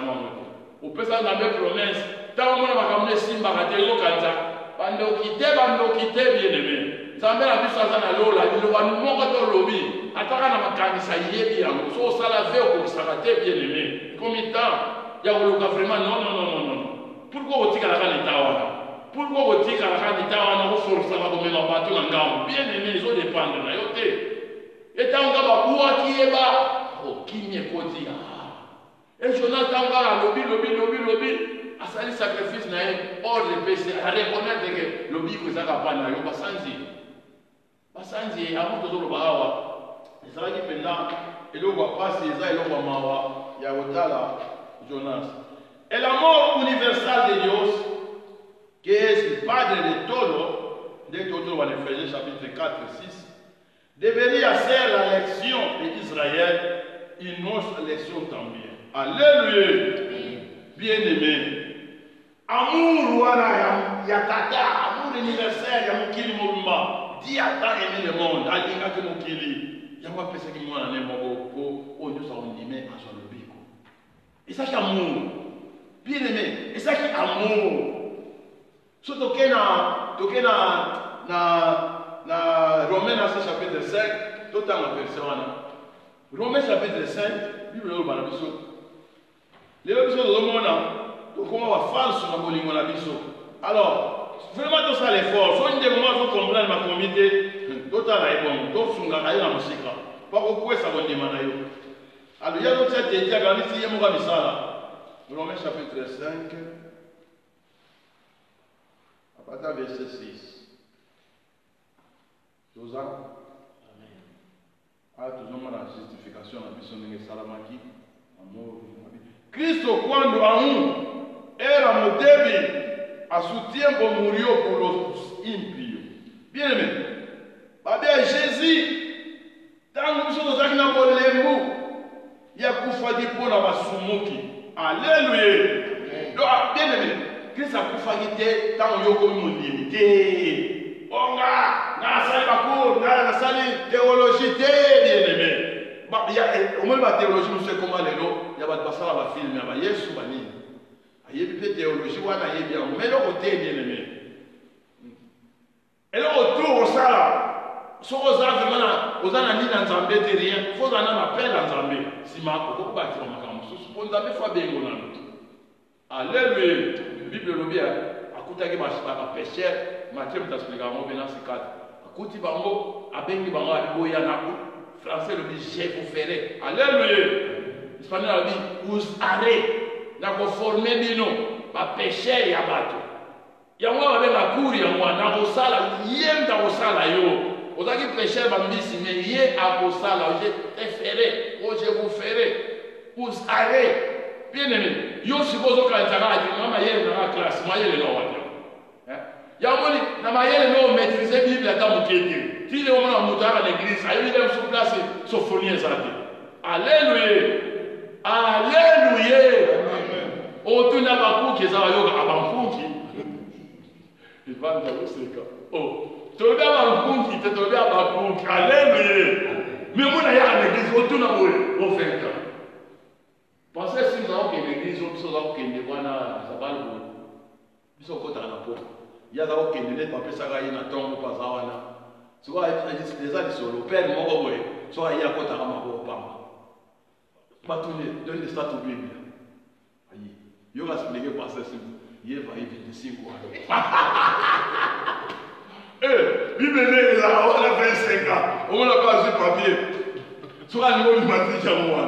on peut s'en avoir promesse. Tant que on va ramener Simba à Théo Kanza. Bando kite bien aimé. Zambé la biso azana lola, il va nous montrer dans lobby. Ataka na makanisa yebi ya so sala veo ko sarate bien aimé. Combien de temps ya ko vraiment non. Pourquoi otika la kana tawana? Pourquoi otika la kana tawana ko forcer ba ko mema bato na ngam. Bien aimé, ils ont dépendre na yote. Et tant que ba bua ki eba, o kimye ko di. Et Jonathan va lobby. Asali sacrifice na ordre péché à reconnaître que le bico est à pana yo basanzi avant de le bawa ça qui pendant et le voit passer ça et le voit mawa ya otala Jonas et la mort universelle de Dios que es el padre de todo de todo en Efésiens chapitre 4 et 6 deveria ser la lección de Israël y nuestra lección también. Alléluia. Bien-aimé. Amour wana ya tata, amour universel ya mukili mobimba. Dieu a tant aimé le monde, alinga ke mukili. Ya kwa pesa ki mwana ne moko ko onyo sa ondime aso le biko. Et ça c'est amour. Bien aimé, et ça qui amour. So tokena na Romains chapitre 5, tout en verset wana. Romains chapitre 5, Bible le bana biso. Les biso do mona donc comment va faire sur la bolingo la biso. Alors, vraiment tout ça l'effort. Faut une des moments faut comprendre ma comité. Total est bon. Donc sunga ayo na musika. Pas ko ça bon demanda yo. Alors il y a d'autres têtes qui gagné si yemo ka misala. Romains chapitre 5 à partir du verset 6. Josa. Amen. Ah toujours la justification la biso ndenge salamaki. Amour. Cristo quando a era modebi a su tempo murió por los impíos. Bien aimé. Babé Jésus, tant que nous sommes dans le lembu, ya kufaki mpona basumuki. Alléluia. Donc bien aimé, Christ akufaki te ntango yo komi mondimi te. Onga nasali bacours, nasali théologie te bien aimé. Au moins la théologie nous sait comment lelo ya bato basala ba film ya ba Yesu banini. Ayebi pe théologie wana ayebi yango mais loko te bien aimé. Et là autour au sala so oza vraiment oza na nini na Nzambe te rien, faut en appel à Nzambe. Sima okoko ba tiro makambo susu po Nzambe fa bengo na lutu. Alléluia. Bible lobi akutaki ba pécheur, Matthieu t'expliquera mo bena sikata. Akuti bango abengi bango aboya na français lobi je vous ferai. Alléluia. Espagnol lobi vous arrêtez na ko former bino ba pécheur ya bato. Yango babenga kuri yango na ko sala yenda ko sala yo. Ozaki pécheur bambisi mais yé a ko sala je te ferai, je vous ferai. Vous arrêtez. Bien aimé, yo suppose que quand tu as ma yele dans la classe, ma yele non wa. Yamoni na ma yele non maîtriser Bible à dans muketi. Ti le mona mutara l'église, ayo ile sur place sophonie ezate. Alléluia. Alléluia. O tu na ba ku ke za yo ka abankuki. Il va dans le seka. Oh, tu vas ba bankuki, tu vas ba bankuki. Alléluia. Mais mona ya l'église, o tu na mo o feka. Pensez si nous avons que l'église, nous avons que nous avons nous sommes contre la peau. Il y a d'abord que nous avons pas ça gagner na tombe pas ça wana. Soit déjà dit sur le père moko boy, soit il y a contre la mako pamba. Pas tout donner des stats au Bible. Aïe, yo va expliquer passer si il va y 25 ans. Eh, Bible est là, on a 25 ans. On n'a pas sur papier. Soit nous on matrice à moi.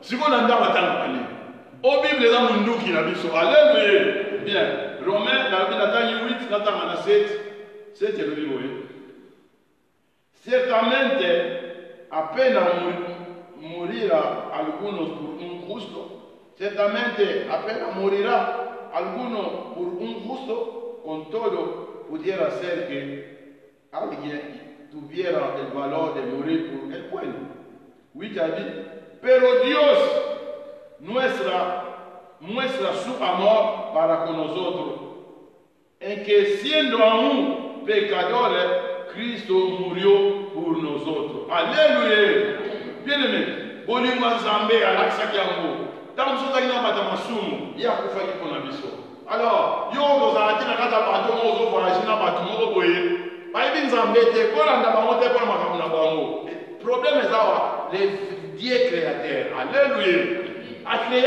Si on a ndaba tanga pali. Au Bible eza munduki na biso. Alléluia. Bien. Romains la Bible atanga 8 natanga na 7. 7 le livre. Certamente appena morirà algunos por un justo. Certamente appena morirá alguno por un justo, con todo pudiera ser que alguien tuviera el valor de morir por el bueno. 8 a 10. Pero Dios muestra su amor para con nosotros, en que siendo aún pecadores, Cristo murió por nosotros. Alléluia. Bien aimé, Bolima Zambé, Alaxa Kiambo, tant que vous avez un masumu, il y a un peu de pour la mission. Alors, yo vous avez dit que bateau mozo voyage na bateau mozo boye. Ba ibin Zambé te ko landa ba mote ko makamu na bango. Problème est ça, les Dieu créateur. Alléluia. A créé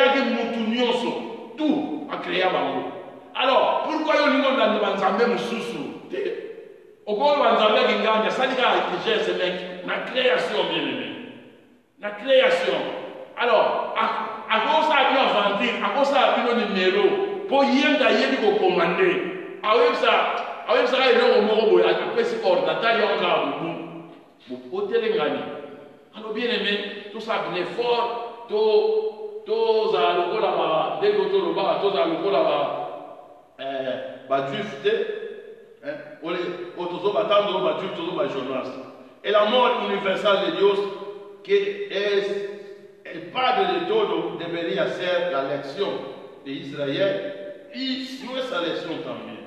tout a créé bango. Alors, pourquoi yo lingo na Nzambe mususu? Au gros Nzambe kinganja sadika intelligence mec na création bien aimé. Na création. Alors, à cause ça bien inventé, à cause ça bien numéro pour yenda yebi ko commander. Avec ça il est au moro boya après c'est ordinateur yonga bu hôtel ngani. Alors bien aimé, tout ça venait fort, tous à l'eau là-bas, dès que tout là-bas, tous à l'eau là-bas, juif, tous à juif, tous à journaliste. Et la mort universelle de Dieu, el Padre de todo debería ser la lección de Israel y nuestra lección también.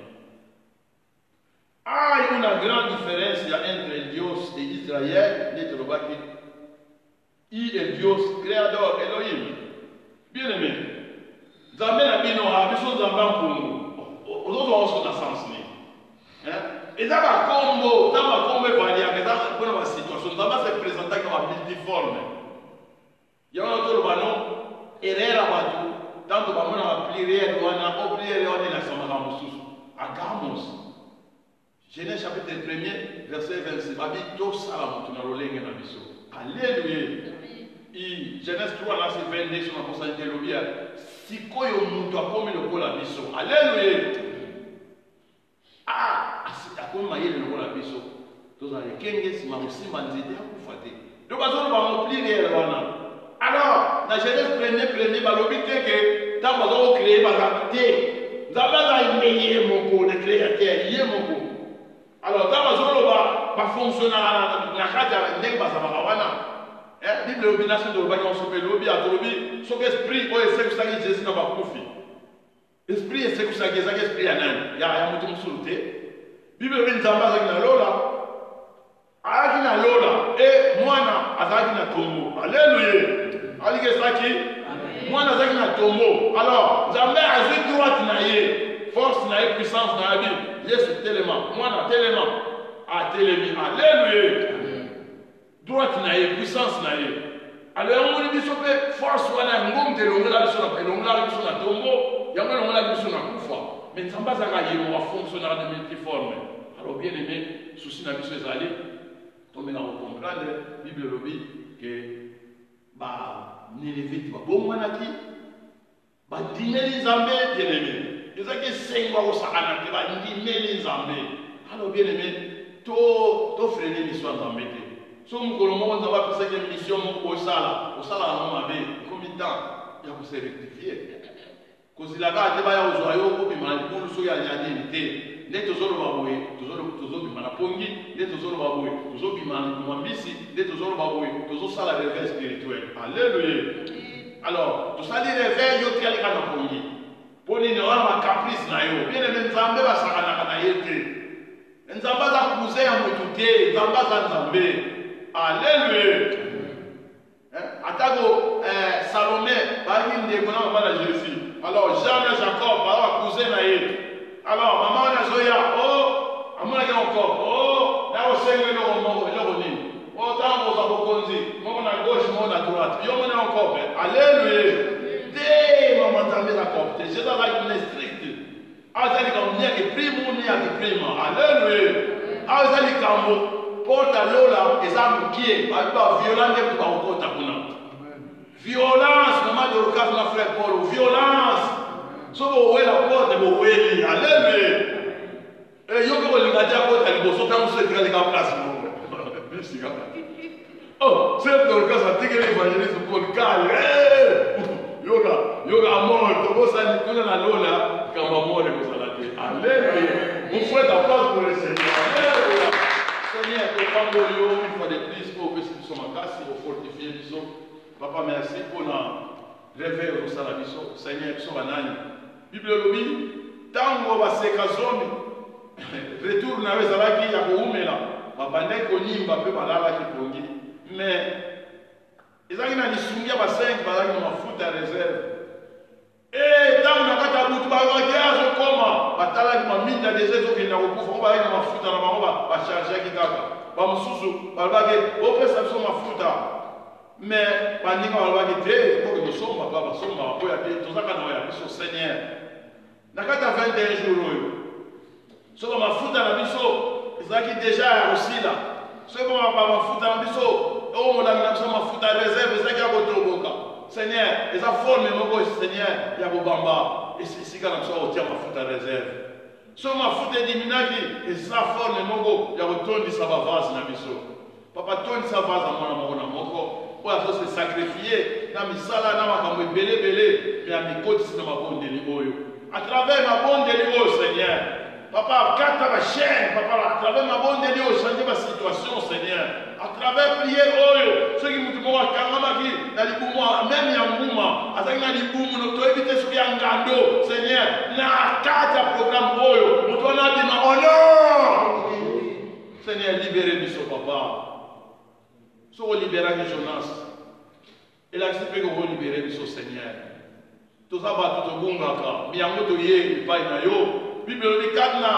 Hay una gran diferencia entre el Dios de Israel y el Dios creador Elohim. Bien aimé, Zambé n'a bien nommé, mais Zambé pour nous. Nous avons la sens. Et ça va combo, varier, mais ça va pour la situation. Zambé se présente comme multiforme. Il y a un autre ballon, Herrera Batu, tant que Bamon a plié, on a oublié, on est la Samaramoussous, à Gamos. Genèse chapitre 1er, verset 26. Tous à la montagne, on a roulé un abisso. Alléluia. Et Genèse 3, là, c'est 22 sur la possibilité de l'objet. Si quoi on nous doit comme le col abisso. Alléluia. Ah, c'est à quoi mailler le col abisso. Tous à l'équerre, si ma aussi manzité à vous fater. Donc, à ce moment-là, on plie les éleveurs. Alors, dans Genèse 1er, l'objet que tant que vous créez, vous avez nous avons émeillé mon col, le créateur, il est mon col. Alors, tant que vous avez fonctionné dans la carte, vous avez Bible lobi nation de lobi on sope lobi atolobi so esprit o ese kusangi Jésus na bakufi. Esprit ese kusangi za esprit ya nani? Ya mutu musulute. Bible lobi nzamba za kina lola. Aki na lola mwana azaki na tombo. Alléluia. Alike saki mwana azaki na tombo. Alors nzambe azui droite na ye, force na ye, puissance na ye. Yesu telema, mwana telema. A telemi. Alléluia. Droite na ye, puissance na ye. Alors on dit biso pe force wana ngom te longola biso na longola biso na tombo, yango longola biso na kufa. Mais nzamba za ka ye wa fonctionnaire de multiforme. Alors bien aimé, souci na biso ezali on va comprendre la Bible lobi que Nénévite va bon manaki ba dimeli nzambe bien aimé ezaki sengwa ko sakana te ba dimeli nzambe. Alors bien aimé to freiner mission nzambe te so mukolo moko nzambe apesa ke mission moko osala na mabe combien de temps ya ko se rectifier kozilaka te ba ya ozwa yo ko bimali pour so ya nini te. Nde tozoloba boye tozobima na pongi, nde tozoloba boye tozobima mwambisi, nde tozoloba boye tozosala réveil spirituel. Alléluia. Alors tosali réveil yo tiali kana pongi mpo nini oya macaprice na yo bien aimé nzambe basakanaka na ye te. Nzambe aza kuze ya motu te, nzambe aza nzambe. Alléluia. Atako Salomé bayaki ndeko na mama na Jésus. Alors Jean na Jacob baza kuze na ye. Alors, maman a zoya, oh, à mon avis encore, oh, là au sein de l'oroni, oh, dans vos abokonzi, mon à gauche, mon à droite, yo mon encore, alléluia, dès maman t'en met d'accord, j'ai dans la une stricte, azali comme n'y a que primo, n'y a que primo, alléluia, azali comme porte à l'ola, et ça me pied, pas violent, n'est pas au compte à violence, maman de l'occasion, ma frère Paul, violence. So we la porte bo weli alléluia et yo ko linga ja porte ali bo so tam so tra ka place mo merci ga oh c'est dans le cas ça tigre l'évangéliste pour cal yoga mort to bo sa ni kuna na lola kama mort ko sala te alléluia vous faites la place pour le Seigneur alléluia Seigneur que pambo yo une fois de plus pour que nous sommes en casse pour fortifier biso papa merci pour la réveil au sala biso Seigneur biso banani Bible lobi tango baseka zomi retour na wezalaki ya koumela babande konimba pe balala kipongi mais ezaki na lisungia ba 5 balaki na mafuta réserve tango nakata butu balaki azokoma batalaki maminda déjà ezokenda kokufa balaki na mafuta na bango bachargeaki kaka bamosusu balobaki opesa biso mafuta mais bandinga balobaki te poke tosomba pa basomba bakoya te tozaka na oya biso Seigneur nakata 21 jours soko mafuta na biso ezalaki déjà ya kosila soko mafuta na biso omolaki na biso mafuta réserve ezalaki ya kotoboka Seigneur eza forme moko Seigneur ya kobamba esika na biso kotia mafuta réserve soko mafuta ediminaki eza forme moko ya kotondisa bavase na biso papa tondisa vase ya mwana moko na moko po azose sacrifier na misala na makambo ebelebele me ya mikotisi na mabondeli oyo à travers ma bonne délivrance, Seigneur. Papa, quand ta chaîne, papa, à travers ma bonne délivrance, changer ma situation, Seigneur. À travers prière, ceux qui me disent, même Yangouma, à travers l'Iboum, nous devons éviter ce qui est en gando, Seigneur. Na kata programme, nous devons dire, oh non! Seigneur, libérez nous, papa. Sois libéré de Jonas. Et là, c'est que vous libérez nous, Seigneur. Tozaba tutobungaka miyango toye epai na yo Bible lobi kati na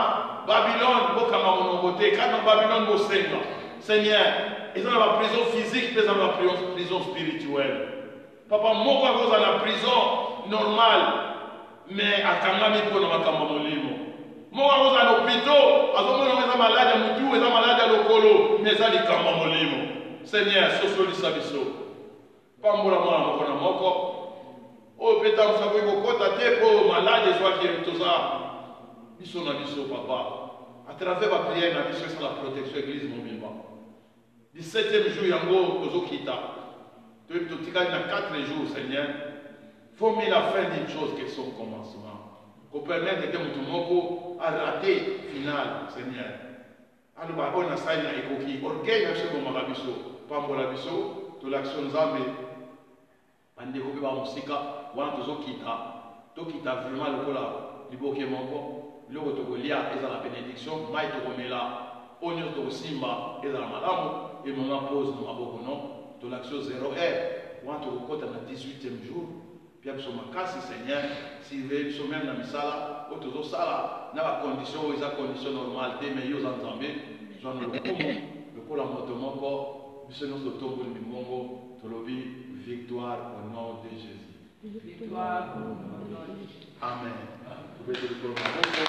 Babylone bokanga monongo te kati na Babylone bosenga Seigneur eza na baprison physique mpe eza na baprison spirituelle papa moko akoza na prison normale mais akangami mpo na makambo ya molimo moko akoza na hôpitaux azomona eza malade ya mutu eza malade ya lokolo mais eza likambo ya molimo Seigneur sosolisa biso pambola mwana moko na moko oh peut-être vous savez que quand tu es pour malade soit qui est toza biso na biso papa à travers la prière na biso sur la protection église mobimba 17e jour yango tozokita tu tikali na 4 jours Seigneur faut mettre la fin d'une chose que son commencement pour permettre que mutu moko a raté final Seigneur alors on a ça na ekoki orgueil na biso bomaka biso pambola biso l'action nzambe bandeko pe ba musika wana tokita vraiment lokola liboke moko biloko tokolia ezala bénédiction mai tokomela oyo nyonso tokosimba ezala malamu emema pose na maboko non to l'action 0r wana tokokota na 18e jour pia biso makasi seigneur sirve biso meme na misala oyo tozosala na bacondition oyo eza condition normale te mais yo oza nzambe zwana lokumu lokola moto moko biso nyonso totongoli mimongo tolobi victoire au nom de Jésus. Victoire au nom de Jésus. Amen. Vous pouvez te le